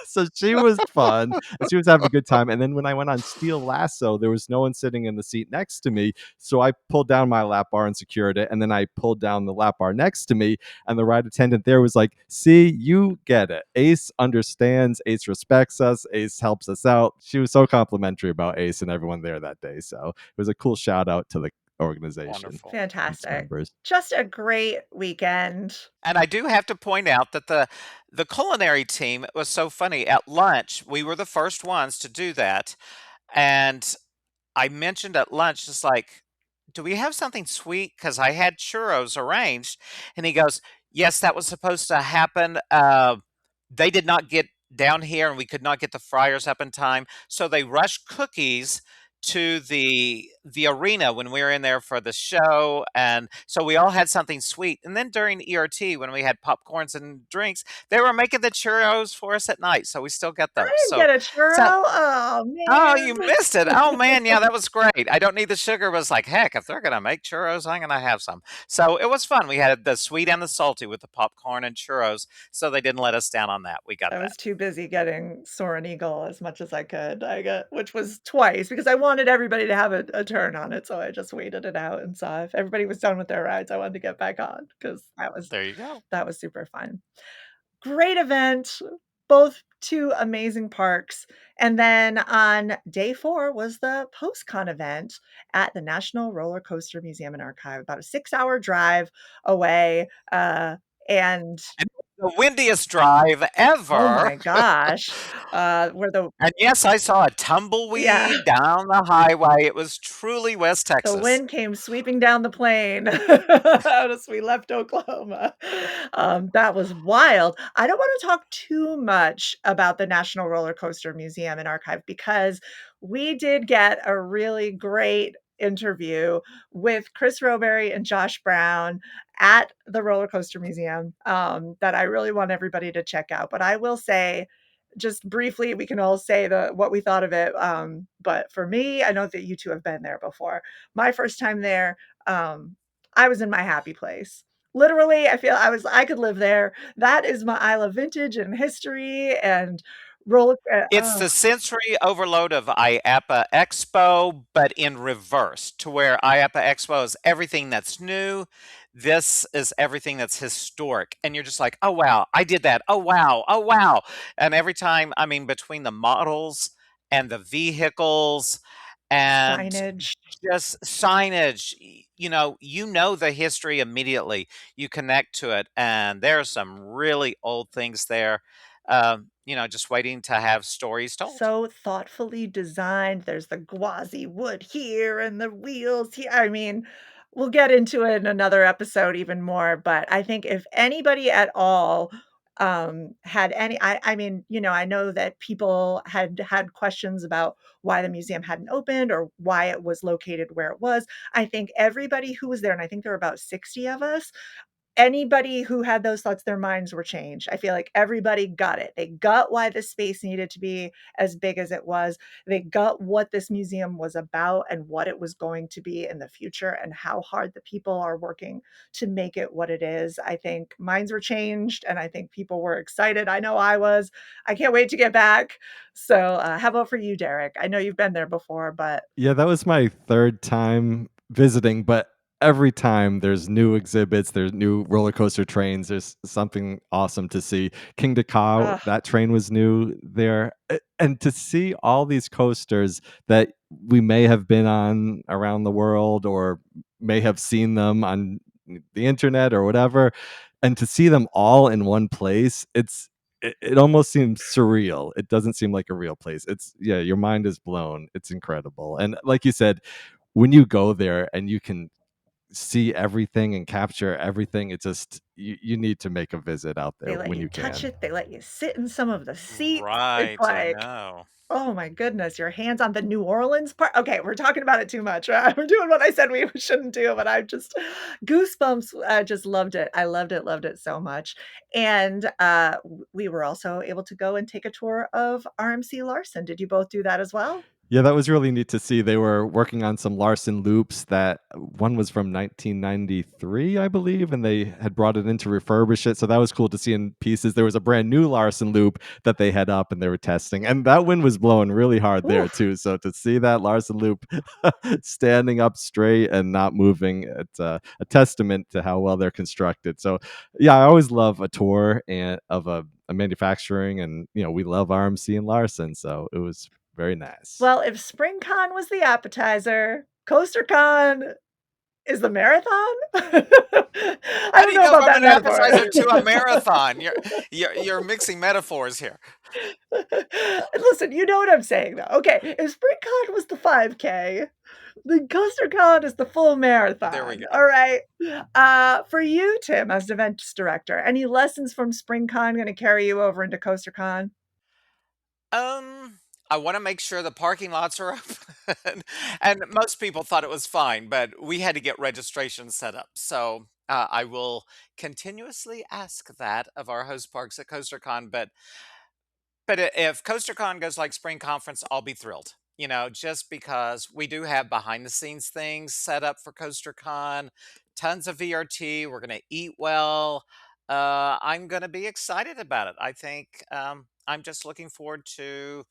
So she was fun, and she was having a good time. And then when I went on Steel Lasso, there was no one sitting in the seat next to me, so I pulled down my lap bar and secured it, and then I pulled down the lap bar next to me, and the ride attendant there was like, "See, you get it. Ace understands. Ace respects us. Ace helps us out." She was so complimentary about Ace and everyone there that day. So it was a cool shout out to the organization
Wonderful.
and its
Fantastic.
members.
Just a great weekend.
And I do have to point out that the culinary team was so funny. At lunch, we were the first ones to do that, and I mentioned at lunch, just like, "Do we have something sweet? Because I had churros arranged." And he goes, "Yes, that was supposed to happen. They did not get down here, and we could not get the fryers up in time. So they rushed cookies to the arena when we were in there for the show. And so we all had something sweet. And then during ERT, when we had popcorns and drinks, they were making the churros for us at night. So we still get
I
those.
didn't get a
So
churro. Oh,
Oh, you
man.
missed it. Oh, man, yeah, that was great. I don't need the sugar, but it's like, heck, if they're gonna make churros, I'm gonna have some. So it was fun. We had the sweet and the salty with the popcorn and churros, so they didn't let us down on that. We got
I
that.
was too busy getting Soarin' Eagle as much as I could. Which was twice because I wanted everybody to have a turn on it, so I just waited it out and saw if everybody was done with their rides, I wanted to get back on because
There you go.
that was super fun. Great event, both 2 amazing parks, and then on day 4 was the post-con event at the National Roller Coaster Museum and Archive, about a 6-hour drive away, and
And the windiest drive
oh
ever.
my gosh, where the
And yes, I saw a
yeah.
tumbleweed down the highway. It was truly West
The
Texas.
wind came sweeping down the plain as we left Oklahoma. That was wild. I don't wanna talk too much about the National Roller Coaster Museum and Archive because we did get a really great interview with Chris Roberry and Josh Brown at the Roller Coaster Museum, that I really want everybody to check out. But I will say, just briefly, we can all say what we thought of it, but for me, I know that you 2 have been there before. My first time there, I was in my happy place. Literally, I feel I could live there. That is my I love vintage and history and roller
It's the sensory overload of IAPA Expo, but in reverse, to where IAPA Expo is everything that's new. This is everything that's historic. And you're just like, oh, wow, I did that. Oh, wow. Oh, wow. And every time, I mean, between the models and the vehicles and
signage.
just signage, you know the history immediately. You connect to it. And there are some really old things there, just waiting to have stories told.
So thoughtfully designed. There's the gauzy wood here and the wheels here. I mean, we'll get into it in another episode even more, but I think if anybody at all had any I mean, I know that people had questions about why the museum hadn't opened or why it was located where it was. I think everybody who was there, and I think there were about 60 of us, anybody who had those thoughts, their minds were changed. I feel like everybody got it. They got why the space needed to be as big as it was. They got what this museum was about and what it was going to be in the future and how hard the people are working to make it what it is. I think minds were changed and I think people were excited. I know I was. I can't wait to get back. So, how about for you, Derek? I know you've been there before, but
Yeah, that was my 3rd time visiting, but every time there's new exhibits, there's new roller coaster trains, there's something awesome to see. King Ka,
ugh,
that train was new there, and to see all these coasters that we may have been on around the world or may have seen them on the internet or whatever, and to see them all in one place, it almost seems surreal. It doesn't seem like a real place. It's yeah, your mind is blown. It's incredible. And like you said, when you go there and you can see everything and capture everything, it just you need to make a visit out there
they let
when
you
you
touch
can.
it. They let you sit in some of the seats. It's
Right, I
like,
know.
oh my goodness, your hands on the New Orleans part. Okay, we're talking about it too much. We're doing what I said we shouldn't do, but I just goosebumps. I just loved it. I loved it so much. And we were also able to go and take a tour of RMC Larson. Did you both do that as well?
Yeah, that was really neat to see. They were working on some Larson loops that one was from 1993, I believe, and they had brought it in to refurbish it. So that was cool to see in pieces. There was a brand new Larson loop that they had up and they were testing. And that wind was blowing really hard there
Oof.
too. So to see that Larson loop standing up straight and not moving, it's a testament to how well they're constructed. So yeah, I always love a tour and of a manufacturing, and we love RMC and Larson. So it was very nice.
Well, if SpringCon was the appetizer, CoasterCon is the marathon? I
How do
don't
you
know
go
about
from
that
an
metaphor.
appetizer to a marathon? You're mixing metaphors here.
Listen, you know what I'm saying, though. Okay, if SpringCon was the 5K, then CoasterCon is the full
There we
marathon.
go.
All right. For you, Tim, as events director, any lessons from SpringCon going to carry you over into CoasterCon?
Um, I wanna make sure the parking lots are open, and most people thought it was fine, but we had to get registration set up, so, I will continuously ask that of our host parks at CoasterCon, but if CoasterCon goes like spring conference, I'll be thrilled, just because we do have behind the scenes things set up for CoasterCon, tons of VRT, we're gonna eat well, I'm gonna be excited about it. I think, I'm just looking forward to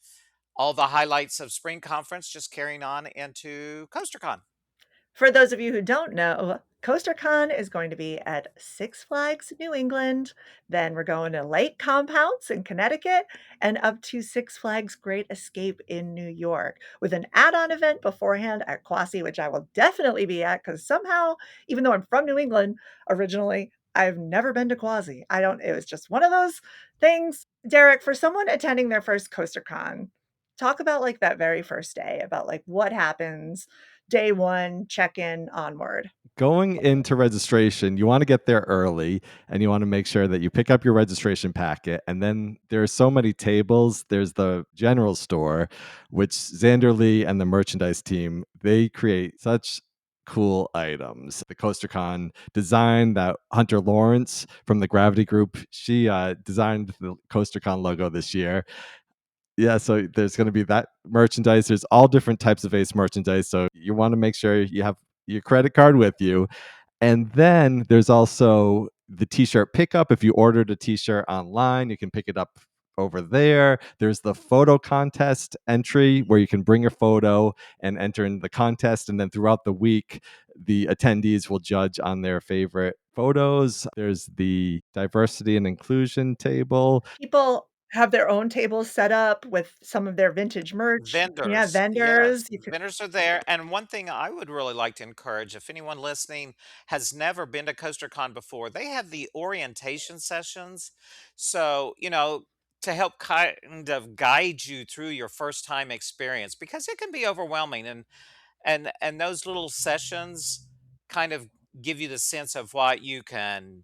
all the highlights of spring conference just carrying on into CoasterCon.
For those of you who don't know, CoasterCon is going to be at Six Flags New England. Then we're going to Lake Compounce in Connecticut and up to Six Flags Great Escape in New York with an add-on event beforehand at Quasi, which I will definitely be at because somehow, even though I'm from New England originally, I've never been to Quasi. I don't, it was just one of those things. Derek, for someone attending their first CoasterCon, talk about like that very first day, about like what happens day 1, check-in, onward.
Going into registration, you want to get there early and you want to make sure that you pick up your registration packet. And then there are so many tables. There's the general store, which Xander Lee and the merchandise team, they create such cool items. The CoasterCon design that Hunter Lawrence from the Gravity Group, she designed the CoasterCon logo this year. Yeah, so there's going to be that merchandise. There's all different types of Ace merchandise. So you want to make sure you have your credit card with you. And then there's also the t-shirt pickup. If you ordered a t-shirt online, you can pick it up over there. There's the photo contest entry where you can bring your photo and enter in the contest. And then throughout the week, the attendees will judge on their favorite photos. There's the diversity and inclusion table.
People have their own tables set up with some of their vintage merch. Yeah,
Vendors, yes,
vendors. You could
vendors are there. And one thing I would really like to encourage, if anyone listening has never been to CoasterCon before, they have the orientation sessions. So, to help kind of guide you through your first time experience because it can be overwhelming and those little sessions kind of give you the sense of what you can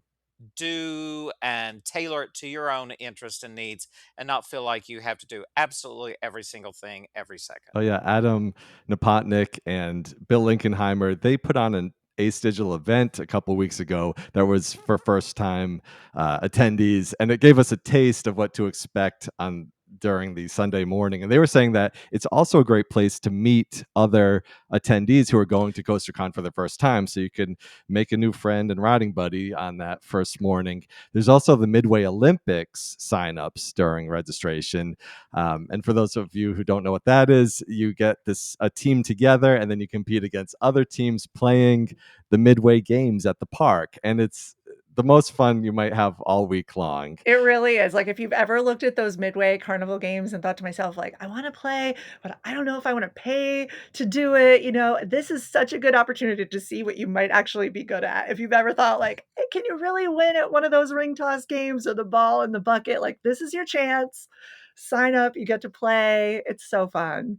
do and tailor it to your own interest and needs and not feel like you have to do absolutely every single thing every second.
Oh yeah, Adam Napotnik and Bill Linkenheimer, they put on an Ace Digital event a couple weeks ago that was for first time attendees, and it gave us a taste of what to expect on during the Sunday morning. And they were saying that it's also a great place to meet other attendees who are going to CoasterCon for the first time, so you can make a new friend and riding buddy on that first morning. There's also the Midway Olympics signups during registration, and for those of you who don't know what that is, you get this a team together, and then you compete against other teams playing the Midway games at the park, and it's the most fun you might have all week long.
It really is. Like, if you've ever looked at those Midway Carnival games and thought to myself, like, "I wanna play, but I don't know if I wanna pay to do it," this is such a good opportunity to see what you might actually be good at. If you've ever thought, like, "Hey, can you really win at one of those ring toss games or the ball in the bucket?" Like, this is your chance. Sign up, you get to play. It's so fun.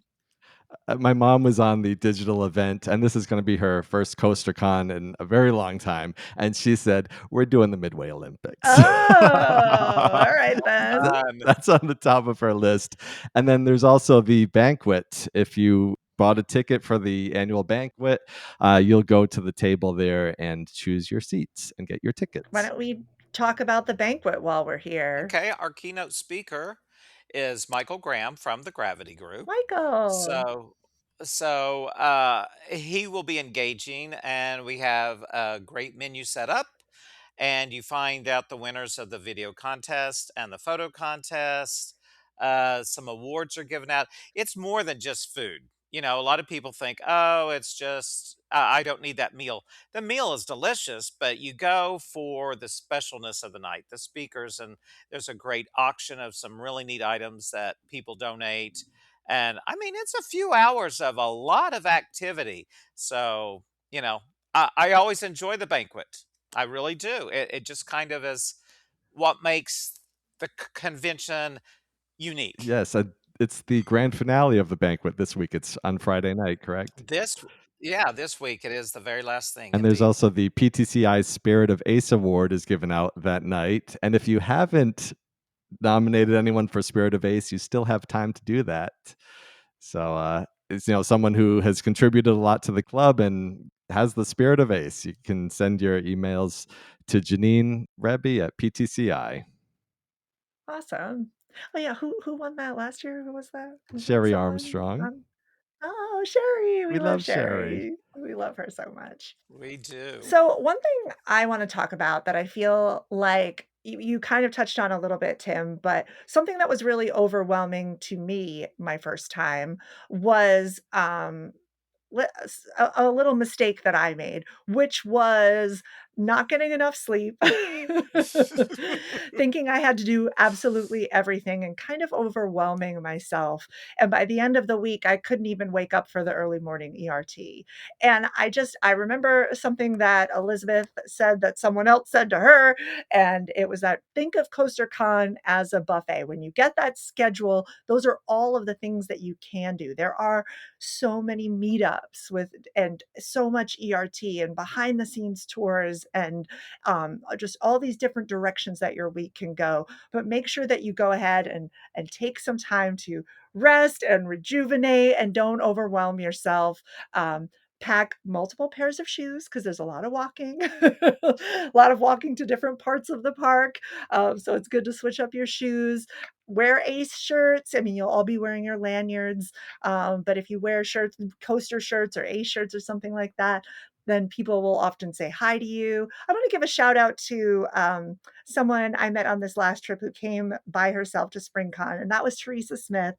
My mom was on the digital event, and this is going to be her first coaster con in a very long time. And she said, "We're doing the Midway Olympics."
Oh, alright then.
Fun.
That's on the top of her list. And then there's also the banquet. If you bought a ticket for the annual banquet, you'll go to the table there and choose your seats and get your
Why
tickets.
don't we talk about the banquet while we're here?
Okay, our keynote speaker is Michael Graham from the Gravity Group.
Michael.
So he will be engaging, and we have a great menu set up. And you find out the winners of the video contest and the photo contest. Some awards are given out. It's more than just food. A lot of people think, oh, it's just, I don't need that meal. The meal is delicious, but you go for the specialness of the night, the speakers, and there's a great auction of some really neat items that people donate. And I mean, it's a few hours of a lot of activity. So, I always enjoy the banquet. I really do. It just kind of is what makes the convention unique.
Yes, it's the grand finale of the banquet this week. It's on Friday night, correct?
Yeah, this week it is the very last thing,
And there's
indeed.
also the PTCI Spirit of Ace Award is given out that night. And if you haven't nominated anyone for Spirit of Ace, you still have time to do that. So it's someone who has contributed a lot to the club and has the Spirit of Ace. You can send your emails to Janine Rebbe at PTCI.
Awesome. Oh, yeah, who won that last year? Who was that? Was that
Sherry
someone?
Armstrong.
Oh, Sherry, we
We
love
love Sherry.
Sherry. We love her so much.
We do.
So, one thing I wanna talk about that I feel like you kind of touched on a little bit, Tim, but something that was really overwhelming to me my first time was, a little mistake that I made, which was not getting enough sleep, thinking I had to do absolutely everything and kind of overwhelming myself. And by the end of the week, I couldn't even wake up for the early morning ERT. And I remember something that Elizabeth said that someone else said to her, and it was that think of CoasterCon as a buffet. When you get that schedule, those are all of the things that you can do. There are so many meetups with and so much ERT and behind the scenes tours and just all these different directions that your week can go. But make sure that you go ahead and take some time to rest and rejuvenate and don't overwhelm yourself. Pack multiple pairs of shoes because there's a lot of walking, a lot of walking to different parts of the park. So it's good to switch up your shoes. Wear Ace shirts. I mean, you'll all be wearing your lanyards, but if you wear shirts, coaster shirts or Ace shirts or something like that, then people will often say hi to you. I want to give a shout out to someone I met on this last trip who came by herself to SpringCon, and that was Teresa Smith.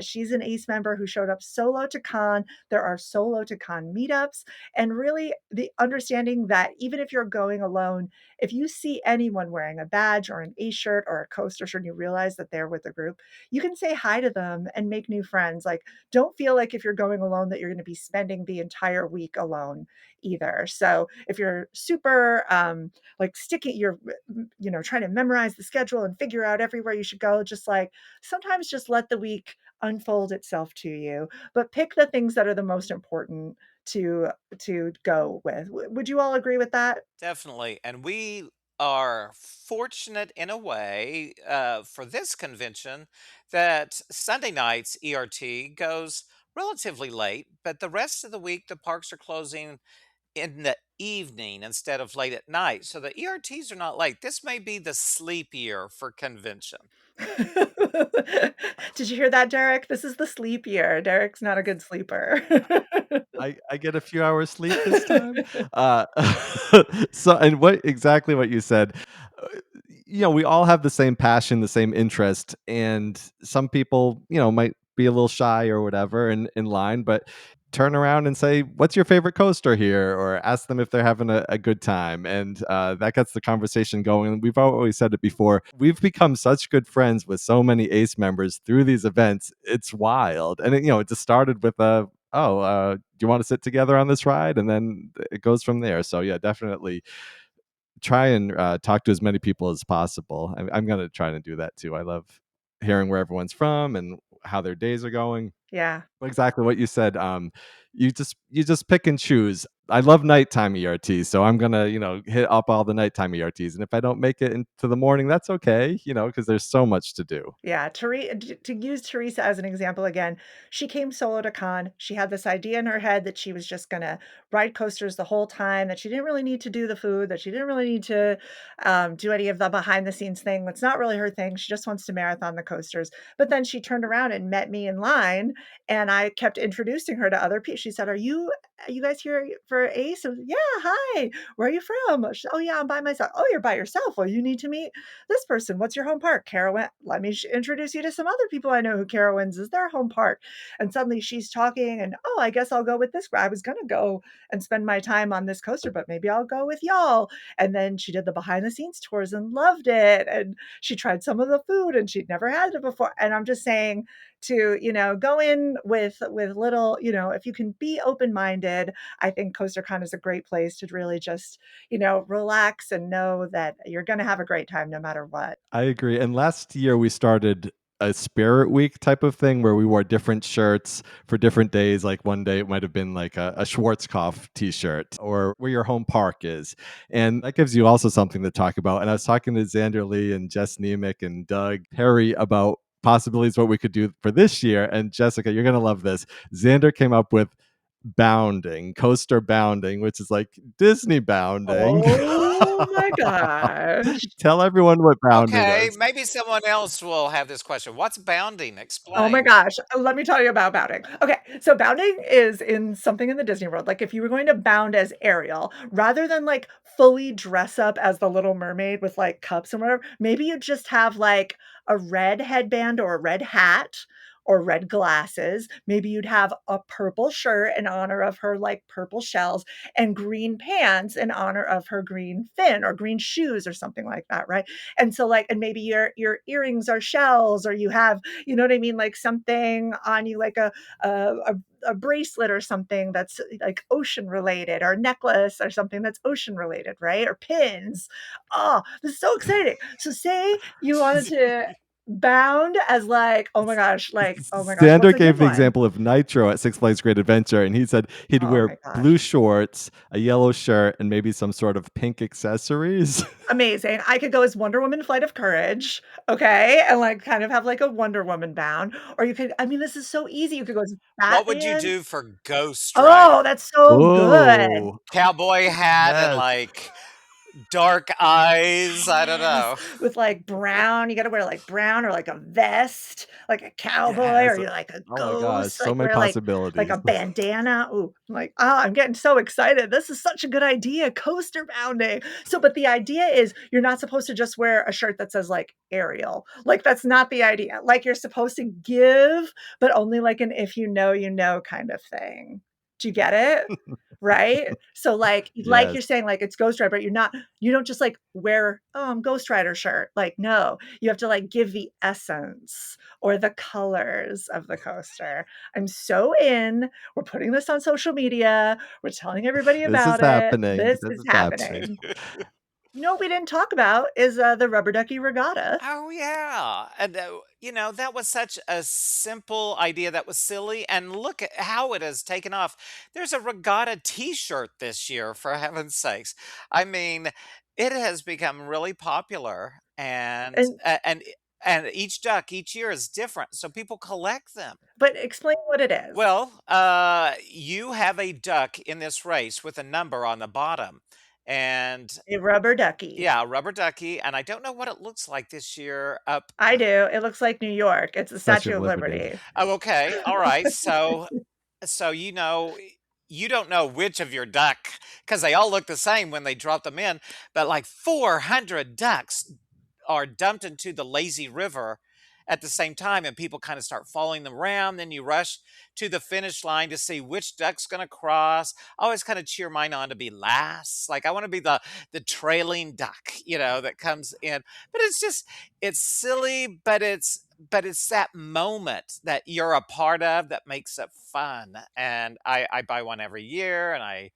She's an Ace member who showed up solo to con. There are solo to con meetups, and really the understanding that even if you're going alone, if you see anyone wearing a badge or an Ace shirt or a coaster shirt, and you realize that they're with a group, you can say hi to them and make new friends. Like, don't feel like if you're going alone that you're going to be spending the entire week alone either. So if you're super like sticky, you're trying to memorize the schedule and figure out everywhere you should go, just like sometimes just let the week unfold itself to you, but pick the things that are the most important to go with. Would you all agree with that?
Definitely. And we are fortunate in a way for this convention that Sunday nights ERT goes relatively late, but the rest of the week the parks are closing in the evening instead of late at night. So the ERTs are not late. This may be the sleep year for convention.
Did you hear that, Derek? This is the sleep year. Derek's not a good sleeper.
I get a few hours sleep this time. Uh, so and what exactly what you said. Uh, we all have the same passion, the same interest, and some people, might be a little shy or whatever in line, but turn around and say, "What's your favorite coaster here?" or ask them if they're having a good time, and that gets the conversation going. We've always said it before. We've become such good friends with so many ACE members through these events. It's wild, and it just started with a oh, do you want to sit together on this ride? And then it goes from there. So yeah, definitely try and talk to as many people as possible. I'm going to try to do that too. I love hearing where everyone's from and how their days are going.
Yeah,
Exactly what you said. You just pick and choose. I love nighttime ERT, so I'm gonna hit up all the nighttime ERTs, and if I don't make it into the morning, that's okay, because there's so much to do.
yeah. To use Teresa as an example again, she came solo to con. She had this idea in her head that she was just gonna ride coasters the whole time, that she didn't really need to do the food, that she didn't really need to do any of the behind the scenes thing. That's not really her thing. She just wants to marathon the coasters. But then she turned around and met me in line, and I kept introducing her to other people. She said, "Are you guys here for Ace?" I was, yeah, hi. Where are you from? She said, "Oh yeah, I'm by myself." "Oh, you're by yourself. Well, you need to meet this person. What's your home park?" Carowin. Let me introduce you to some other people I know who Carowinds is their home park. And suddenly she's talking, and oh, I guess I'll go with this. I was going to go and spend my time on this coaster, but maybe I'll go with y'all. And then she did the behind the scenes tours and loved it. And she tried some of the food and she'd never had it before. And I'm just saying to, go in with little, if you can be open minded, I think CoasterCon is a great place to really just relax and know that you're going to have a great time no matter what.
I agree. And last year we started a spirit week type of thing where we wore different shirts for different days. Like one day it might have been like a Schwarzkopf t-shirt or where your home park is. And that gives you also something to talk about. And I was talking to Xander Lee and Jess Nemec and Doug Perry about possibilities what we could do for this year. And Jessica, you're gonna love this. Xander came up with bounding, coaster bounding, which is like Disney bounding.
Oh my gosh.
Tell everyone what bounding
Okay,
is.
maybe someone else will have this question. What's bounding?
Oh my
Explain.
gosh. Let me tell you about bounding. Okay, so bounding is in something in the Disney World. Like if you were going to bound as Ariel, rather than like fully dress up as the Little Mermaid with like cups and whatever, maybe you just have like a red headband or a red hat or red glasses. Maybe you'd have a purple shirt in honor of her like purple shells and green pants in honor of her green fin or green shoes or something like that, right? And so like and maybe your earrings are shells or you have you know what I mean? Like something on you, like a bracelet or something that's like ocean related, or a necklace or something that's ocean related, right? Or pins. Oh, this is so exciting. So say you wanted to bound as like, oh my gosh, what's
Xander
a good
gave the
one?
example of Nitro at Six Flags Great Adventure, and he said he'd
Oh
wear
my
blue
gosh.
shorts, a yellow shirt, and maybe some sort of pink accessories.
Amazing. I could go as Wonder Woman Flight of Courage, okay, and, like, kind of have, like, a Wonder Woman bound, or you could I mean, this is so easy. You could go as
What would you
Batman.
do for Ghost
Oh,
Rider?
that's so good.
Whoa.
Cowboy hat and
Yes.
like dark eyes? I don't
Yes,
know.
with, like, brown. You gotta wear, like, brown or, like, a vest, like a cowboy, or
Yes.
you're like a
Oh my gosh.
ghost,
So
like,
many
wear, like a
possibilities.
bandana. Ooh, I'm like, "Oh, I'm getting so excited. This is such a good idea, coaster bounding." So, but the idea is you're not supposed to just wear a shirt that says, like, Ariel. Like, that's not the idea. Like, you're supposed to give, but only like an if you know kind of thing. Do you get it? Right? So, like
Yes.
you're saying, like, it's Ghost Rider, but you don't just, like, wear, "Oh, I'm Ghost Rider" shirt. Like, no, you have to, like, give the essence or the colors of the coaster. I'm so in. We're putting this on social media. We're telling everybody
This is
about it.
happening.
This
This
is
is happening.
happening. You know what we didn't talk about is, the rubber ducky regatta.
Oh yeah. And that was such a simple idea that was silly and look at how it has taken off. There's a regatta t-shirt this year for heaven's sakes. I mean, It has become really popular, and
And
and each duck each year is different, so people collect them.
but explain what it is.
Well, you have a duck in this race with a number on the bottom, and
A rubber ducky.
yeah, a rubber ducky, and I don't know what it looks like this year up.
I do. It looks like New York. It's the
Statue
Statue
of
of
Liberty.
Liberty.
Oh, okay, all right. So you don't know which of your duck because they all look the same when they drop them in, but like 400 ducks are dumped into the lazy river at the same time, and people kind of start following them around. Then you rush to the finish line to see which duck's going to cross. I always kind of cheer mine on to be last. Like I want to be the trailing duck, that comes in. But it's silly, but it's that moment that you're a part of that makes it fun. And I buy one every year, and I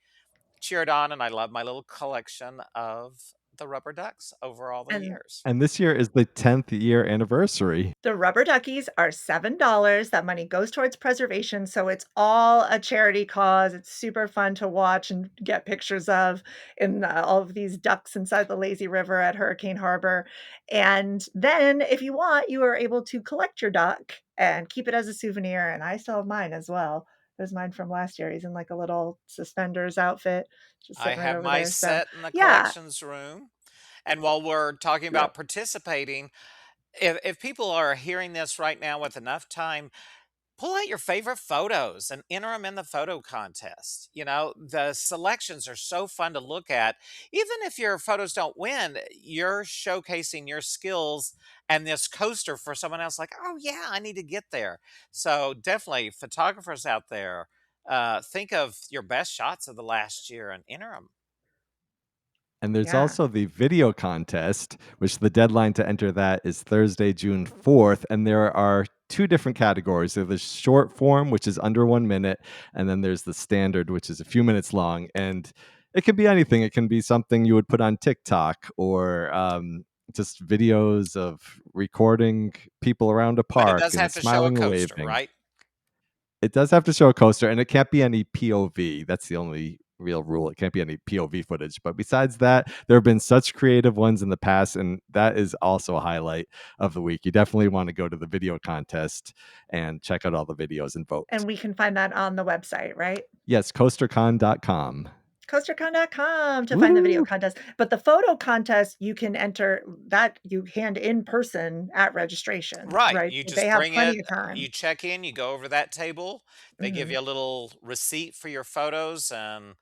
cheer it on, and I love my little collection of the rubber ducks over all the
And
years.
And this year is the 10th year anniversary.
the rubber duckies are $7. That money goes towards preservation, so it's all a charity cause. It's super fun to watch and get pictures of in all of these ducks inside the lazy river at Hurricane Harbor. And then, if you want, you are able to collect your duck and keep it as a souvenir. And I still have mine as well. There's mine from last year. He's in like a little suspenders outfit, just
I
sitting right
have
over
my
there. So,
set in the
yeah,
collections room. And while we're talking
yeah.
about participating, if people are hearing this right now with enough time, pull out your favorite photos and enter them in the photo contest. The selections are so fun to look at. Even if your photos don't win, you're showcasing your skills and this coaster for someone else, like, oh, yeah, I need to get there. So, definitely, photographers out there, think of your best shots of the last year and enter them.
And there's
Yeah.
also the video contest, which the deadline to enter that is Thursday, June 4th. And there are two different categories. There's the short form, which is under 1 minute, and then there's the standard, which is a few minutes long. And it can be anything. It can be something you would put on TikTok or just videos of recording people around a
But it
park
does
and
have to show a
smiling and
coaster,
waving.
right?
It does have to show a coaster, and it can't be any POV. That's the only real rule. It can't be any POV footage. But besides that, there have been such creative ones in the past, and that is also a highlight of the week. You definitely want to go to the video contest and check out all the videos and vote.
And we can find that on the website, right?
Yes, coastercon.com.
Coastercon.com to find the video
Woo!
contest. But the photo contest, you can enter that you hand in person at registration,
Right.
right?
You
They
just
have
bring it,
plenty of time.
you check in, you go over that table, they give
Mhm.
you a little receipt for your photos, and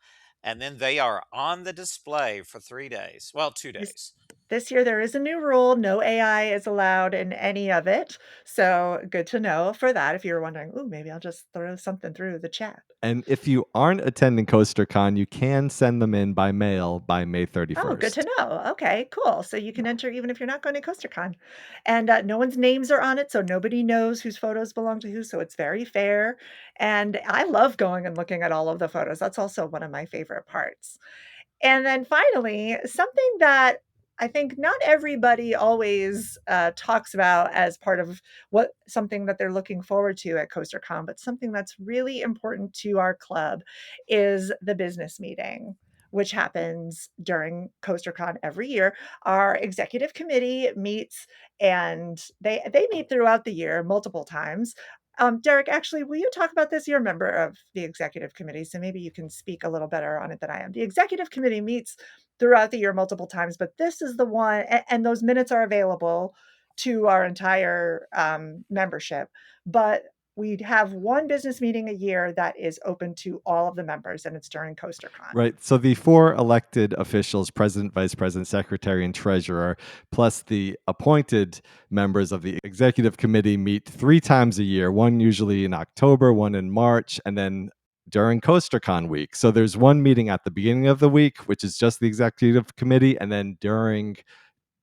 then they are on the display for 3 days. Well, 2
This
days.
this year, there is a new rule. No AI is allowed in any of it. So good to know for that. If you were wondering, "Ooh, maybe I'll just throw something through the chat."
And if you aren't attending CoasterCon, you can send them in by mail by May
Oh, good to
31st.
know. Okay, cool. So you can enter even if you're not going to CoasterCon. And no one's names are on it, so nobody knows whose photos belong to who. So it's very fair. And I love going and looking at all of the photos. That's also one of my favorite parts. And then finally, something that I think not everybody always talks about as part of what something that they're looking forward to at CoasterCon, but something that's really important to our club is the business meeting, which happens during CoasterCon every year. Our executive committee meets, and they meet throughout the year multiple times. Derek, actually, will you talk about this? You're a member of the executive committee, so maybe you can speak a little better on it than I am. The executive committee meets throughout the year multiple times, but this is the one, and those minutes are available to our entire membership. But we'd have one business meeting a year that is open to all of the members, and it's during CoasterCon.
Right. So the four elected officials, president, vice president, secretary, and treasurer, plus the appointed members of the executive committee meet 3 times a year, one usually in October, one in March, and then during CoasterCon week. So there's one meeting at the beginning of the week, which is just the executive committee. And then during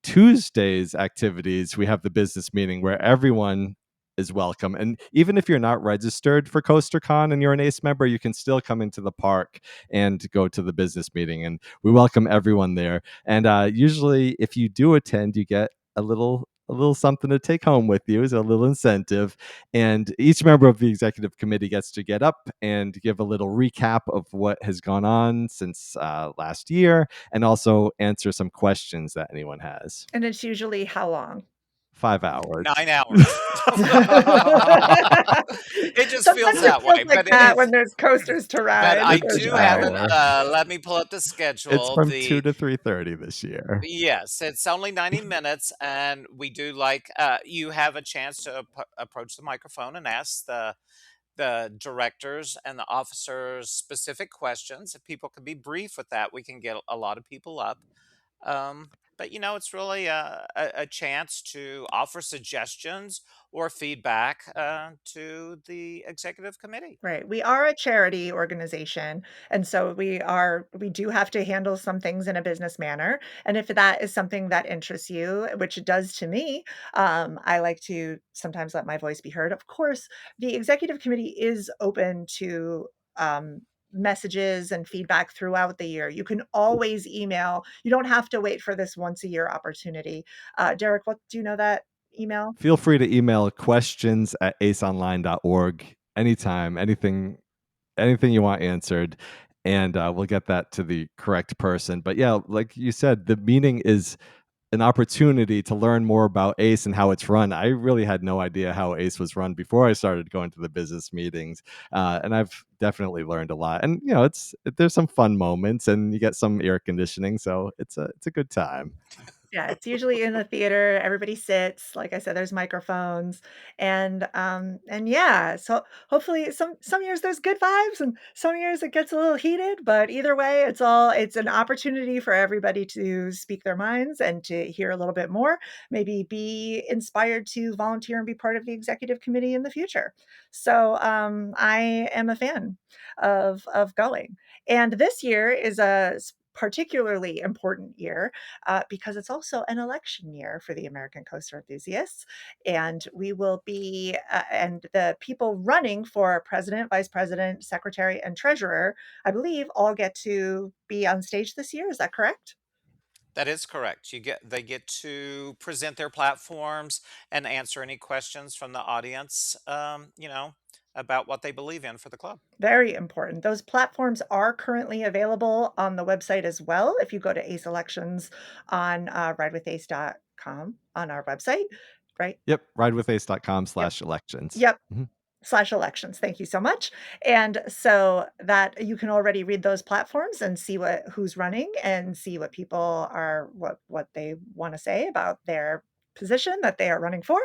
Tuesday's activities, we have the business meeting where everyone is welcome. And even if you're not registered for CoasterCon and you're an ACE member, you can still come into the park and go to the business meeting. And we welcome everyone there. And usually, if you do attend, you get a little a little something to take home with you, is a little incentive. And each member of the executive committee gets to get up and give a little recap of what has gone on since last year, and also answer some questions that anyone has.
And it's usually how long?
5 hours.
9 hours. It just feels
Sometimes it
that
feels
way,
like that when there's coasters to
but
ride
I
for
Each
do have
sure.
an,
hour.
let me pull up the
It's
schedule.
from 2 to 3:30 this year.
Yes, it's only 90 minutes, and we do like, you have a chance to approach the microphone and ask the directors and the officers specific questions. If people can be brief with that, we can get a lot of people up. But it's really a chance to offer suggestions or feedback to the executive committee.
Right. We are a charity organization. And so we do have to handle some things in a business manner. And if that is something that interests you, which it does to me, I like to sometimes let my voice be heard. Of course, the executive committee is open to messages and feedback throughout the year. You can always email. You don't have to wait for this once a year opportunity. Derek, what do you know that email?
Feel free to email questions@aceonline.org anytime, anything you want answered, and we'll get that to the correct person. But yeah, like you said, the meeting is an opportunity to learn more about ACE and how it's run. I really had no idea how ACE was run before I started going to the business meetings, and I've definitely learned a lot. And there's some fun moments, and you get some air conditioning, so it's a good time.
Yeah, it's usually in the theater, everybody sits, like I said, there's microphones, and yeah, so hopefully some years there's good vibes and some years it gets a little heated, but either way, it's an opportunity for everybody to speak their minds and to hear a little bit more, maybe be inspired to volunteer and be part of the executive committee in the future. So, I am a fan of going. And this year is a particularly important year because it's also an election year for the American coaster enthusiasts. And we will be, and the people running for president, vice president, secretary, and treasurer, I believe, all get to be on stage this year. Is that correct?
That is correct. They get to present their platforms and answer any questions from the audience, about what they believe in for the club.
Very important. Those platforms are currently available on the website as well. If you go to Ace Elections on ridewithace.com on our website, right?
Yep, ridewithace.com
Yep.
slash elections.
Yep.
Mhm.
Slash elections. Thank you so much. And so that you can already read those platforms and see who's running and see what people are what they want to say about their position that they are running for.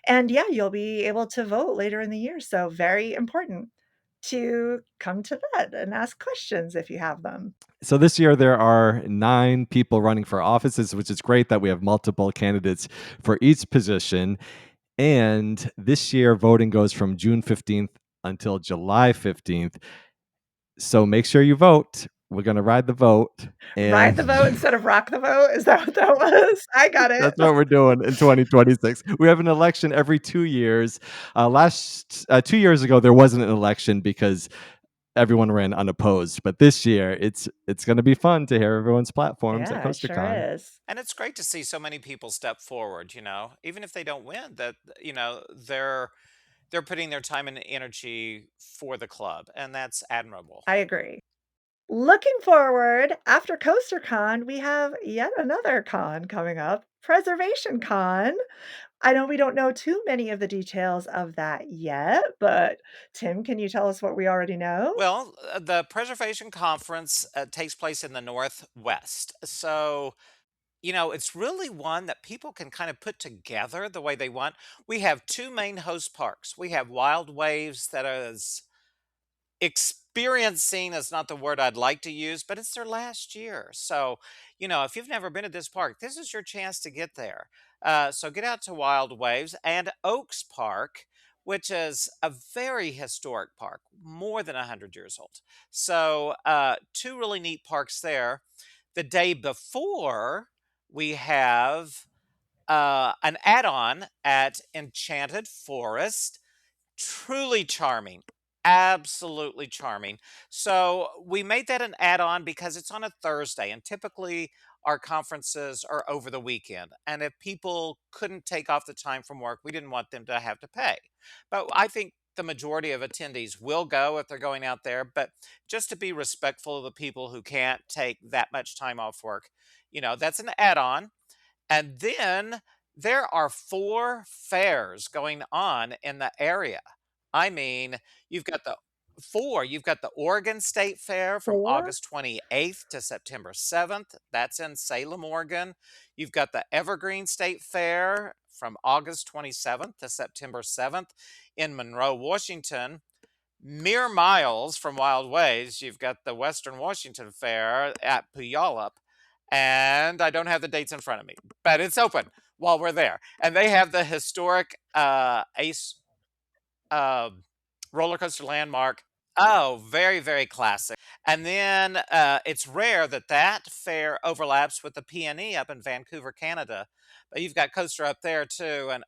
And yeah, you'll be able to vote later in the year. So very important to come to that and ask questions if you have them.
So this year there are 9 people running for offices, which is great that we have multiple candidates for each position. And this year voting goes from June 15th until July 15th. So make sure you vote. We're going to ride the vote,
Ride
and
the vote instead of rock the vote. Is that what that was? I got it.
that's what we're doing in 2026. We have an election every 2 years. Last 2 years ago there wasn't an election because everyone ran unopposed, but this year it's going to be fun to hear everyone's platforms at
Yeah, it sure
CoasterCon.
is.
And it's great to see so many people step forward, even if they don't win, that, they're putting their time and energy for the club, and that's admirable.
I agree. Looking forward, after CoasterCon, we have yet another con coming up, Preservation Con. I know we don't know too many of the details of that yet, but Tim, can you tell us what we already know?
Well, the Preservation Conference takes place in the Northwest. So, it's really one that people can kind of put together the way they want. We have two main host parks. We have Wild Waves that is experiencing is not the word I'd like to use, but it's their last year. So, if you've never been to this park, this is your chance to get there. So get out to Wild Waves and Oaks Park, which is a very historic park, more than 100 years old. So, two really neat parks there. The day before, we have an add on at Enchanted Forest. Truly charming. Absolutely charming. So we made that an add-on because it's on a Thursday, and typically our conferences are over the weekend. And if people couldn't take off the time from work, we didn't want them to have to pay. But I think the majority of attendees will go if they're going out there. But just to be respectful of the people who can't take that much time off work, that's an add on. And then there are 4 fairs going on in the area. I mean, you've got the 4. You've got the Oregon State Fair from
4?
August 28th to September 7th. That's in Salem, Oregon. You've got the Evergreen State Fair from August 27th to September 7th in Monroe, Washington. Mere miles from Wild Ways, you've got the Western Washington Fair at Puyallup. And I don't have the dates in front of me, but it's open while we're there. And they have the historic Ace uh, roller coaster landmark. Oh, very, very classic. And then it's rare that that fair overlaps with the PNE up in Vancouver, Canada. But you've got coaster up there too, and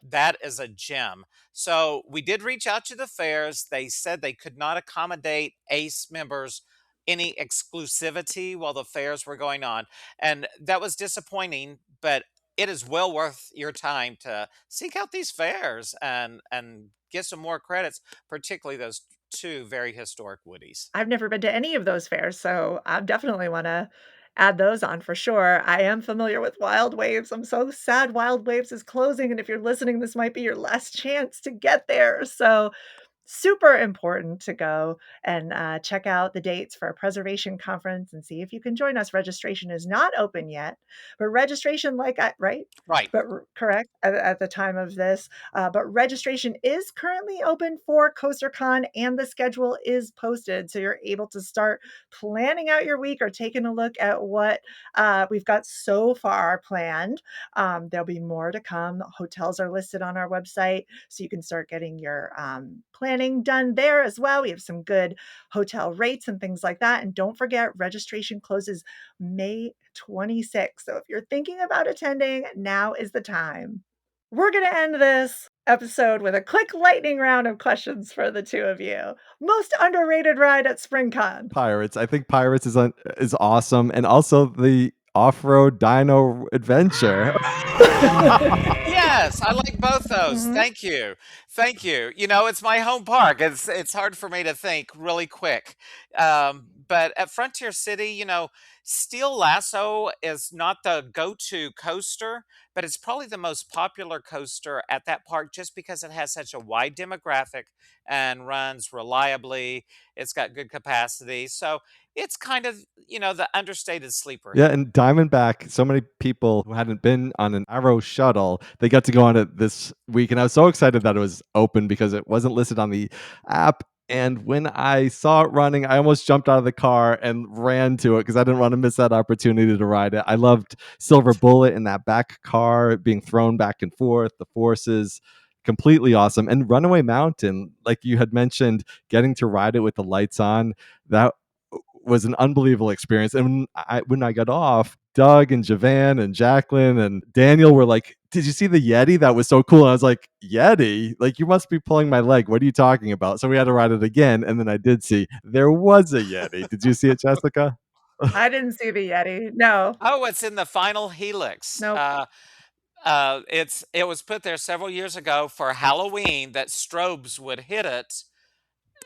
that is a gem. So we did reach out to the fairs. They said they could not accommodate ACE members any exclusivity while the fairs were going on, and that was disappointing. But it is well worth your time to seek out these fairs and get some more credits, particularly those 2 very historic woodies.
I've never been to any of those fairs, so I definitely wanna add those on for sure. I am familiar with Wild Waves. I'm so sad Wild Waves is closing, and if you're listening, this might be your last chance to get there. So super important to go and check out the dates for a preservation conference and see if you can join us. Registration is not open yet, but registration, right?
Right.
But correct at the time of this, but registration is currently open for CoasterCon, and the schedule is posted, so you're able to start planning out your week or taking a look at what we've got so far planned. There'll be more to come. Hotels are listed on our website, so you can start getting your planning done there as well. We have some good hotel rates and things like that. And don't forget, registration closes May 26th. So if you're thinking about attending, now is the time. We're going to end this episode with a quick lightning round of questions for the 2 of you. Most underrated ride at SpringCon?
Pirates. I think Pirates is awesome, and also the off-road dino adventure.
Yes, I like both those.
Mhm.
Thank you. Thank you. It's my home park. It's hard for me to think really quick. But at Frontier City, Steel Lasso is not the go-to coaster, but it's probably the most popular coaster at that park just because it has such a wide demographic and runs reliably. It's got good capacity. So it's kind of, the understated sleeper
Yeah,
here.
and Diamondback, so many people who hadn't been on an Arrow shuttle, they got to go on it this week, and I was so excited that it was open because it wasn't listed on the app. And when I saw it running, I almost jumped out of the car and ran to it because I didn't want to miss that opportunity to ride it. I loved Silver Bullet in that back car being thrown back and forth, the forces. Completely awesome. And Runaway Mountain, like you had mentioned, getting to ride it with the lights on, that was an unbelievable experience. And when I got off, Doug and Javan and Jacqueline and Daniel were like, "Did you see the Yeti? That was so cool." And I was like, "Yeti? Like, you must be pulling my leg. What are you talking about?" So we had to ride it again. And then I did see there was a Yeti. Did you see it, Jessica?
I didn't see the Yeti. No,
Oh, it's in the final helix.
nope.
It was put there several years ago for Halloween that strobes would hit it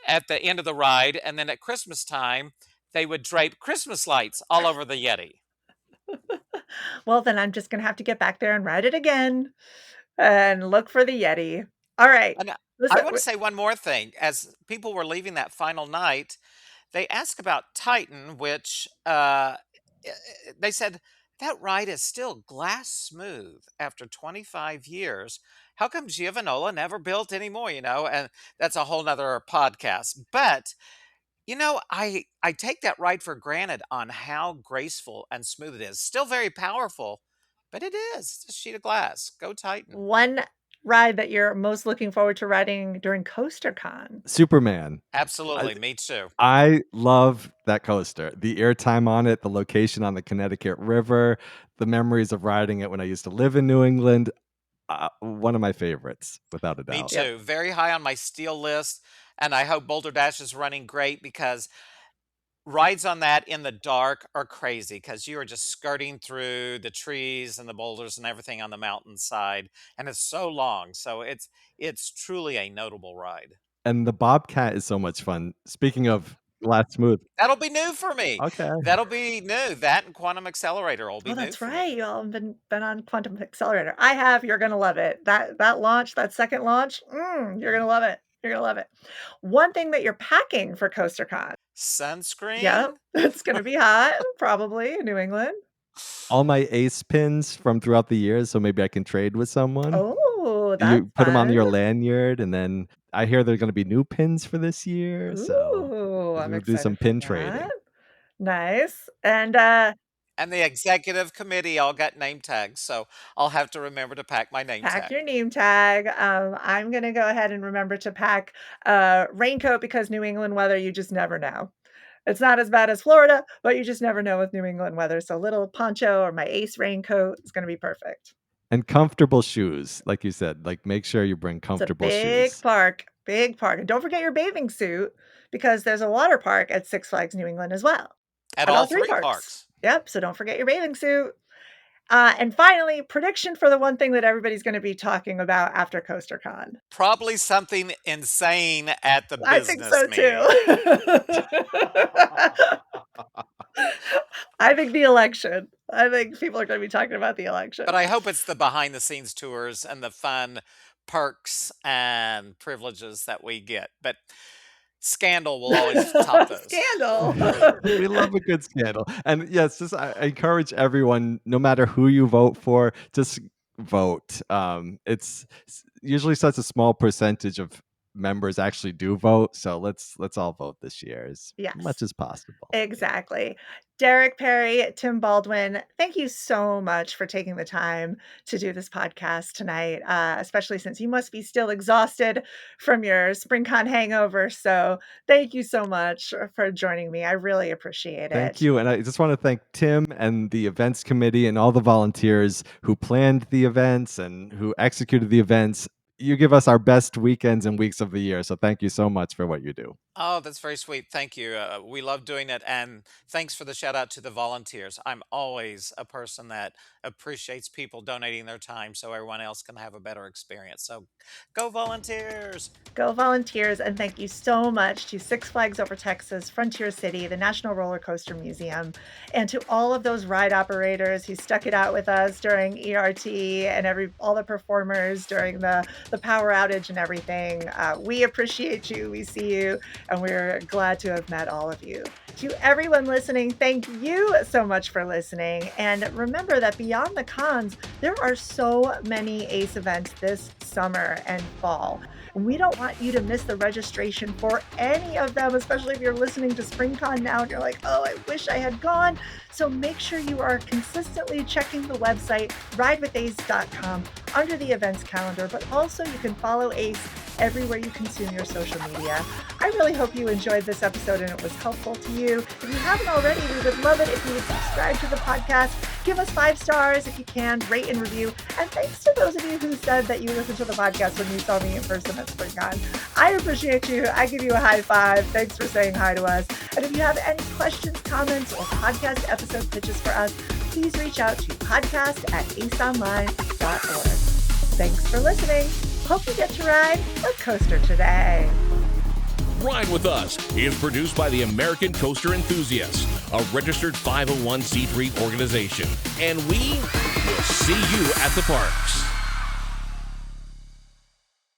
at the end of the ride, and then at Christmas time they would drape Christmas lights all over the Yeti.
Well, then I'm just going to have to get back there and ride it again and look for the Yeti. All right.
And I
Listen,
want to say one more thing. As people were leaving that final night, they asked about Titan, which they said that ride is still glass smooth after 25 years. How come Giovanola never built any more? And that's a whole nother podcast. But I take that ride for granted on how graceful and smooth it is. Still very powerful, but it is. It's a sheet of glass. Go Titan.
one ride that you're most looking forward to riding during CoasterCon?
Superman. I,
Absolutely, me too.
I love that coaster. The airtime on it, the location on the Connecticut River, the memories of riding it when I used to live in New England. One of my favorites, without a
Me
doubt.
Yep.
too. Very high on my steel list, and I hope Boulder Dash is running great because Rides on that in the dark are crazy because you are just skirting through the trees and the boulders and everything on the mountainside, and it's so long. So it's truly a notable ride.
And the Bobcat is so much fun. Speaking of Last Smooth.
That'll be new for me.
Okay.
That'll be new. That and Quantum Accelerator will be
Oh,
new
that's
for
right.
me.
You all have been on Quantum Accelerator. I have. You're gonna love it. That launch, that second launch, you're gonna love it. You're gonna love it. One thing that you're packing for CoasterCon. Yep,
Sunscreen?
it's gonna be hot, probably in New England.
All my ace pins from throughout the years, so maybe I can trade with someone.
Oh, that's
You put them on
fun.
your lanyard, and then I hear there are gonna be new pins for this year, so
Ooh, I'm
we'll do some
excited for
pin
that.
trading.
Nice. And,
And the executive committee all got name tags, so I'll have to remember to pack my name
pack
tag.
your name tag. I'm gonna go ahead and remember to pack a raincoat because New England weather, you just never know. It's not as bad as Florida, but you just never know with New England weather. So a little poncho or my Ace raincoat is gonna be perfect.
And comfortable shoes, like you said, like, make sure you bring
It's a
comfortable shoes.
big park. And don't forget your bathing suit because there's a water park at Six Flags New England as well.
At
At
all
all 3
three
parks.
parks.
Yep, so don't forget your bathing suit. And finally, prediction for the one thing that everybody's gonna be talking about after CoasterCon.
Probably something insane at the
I think
business
so too.
meeting.
I think the election. I think people are gonna be talking about the election.
But I hope it's the behind the scenes tours and the fun perks and privileges that we get. But scandal will always top those.
Scandal.
We love a good scandal. And yes, just I encourage everyone, no matter who you vote for, just vote. It's usually such a small percentage of members actually do vote, so let's all vote this year as
Yes.
much as possible.
Exactly. Derek Perry, Tim Baldwin, thank you so much for taking the time to do this podcast tonight, especially since you must be still exhausted from your SpringCon hangover. So thank you so much for joining me. I really appreciate
Thank
it.
you. And I just want to thank Tim and the events committee and all the volunteers who planned the events and who executed the events. You give us our best weekends and weeks of the year. So thank you so much for what you do.
Oh, that's very sweet. Thank you. We love doing it. And thanks for the shout out to the volunteers. I'm always a person that appreciates people donating their time so everyone else can have a better experience. So go volunteers.
Go volunteers, and thank you so much to Six Flags Over Texas, Frontier City, the National Roller Coaster Museum, and to all of those ride operators who stuck it out with us during ERT and all the performers during the power outage and everything. We appreciate you. We see you, and we're glad to have met all of you. To everyone listening, thank you so much for listening. And remember that beyond the cons, there are so many ACE events this summer and fall. And we don't want you to miss the registration for any of them, especially if you're listening to SpringCon now and you're like, oh, I wish I had gone. So make sure you are consistently checking the website, ridewithace.com, under the events calendar, but also you can follow ACE everywhere you consume your social media. I really hope you enjoyed this episode and it was helpful to you. If you haven't already, we would love it if you would subscribe to the podcast, give us 5 stars if you can, rate and review. And thanks to those of you who said that you listened to the podcast when you saw me in person at SpringCon. I appreciate you. I give you a high five. Thanks for saying hi to us. And if you have any questions, comments, or podcast episode pitches for us, please reach out to podcast@aceonline.org. Thanks for listening. Hope you get to ride a coaster today.
Ride With Us is produced by the American Coaster Enthusiasts, a registered 501c3 organization. And we will see you at the parks.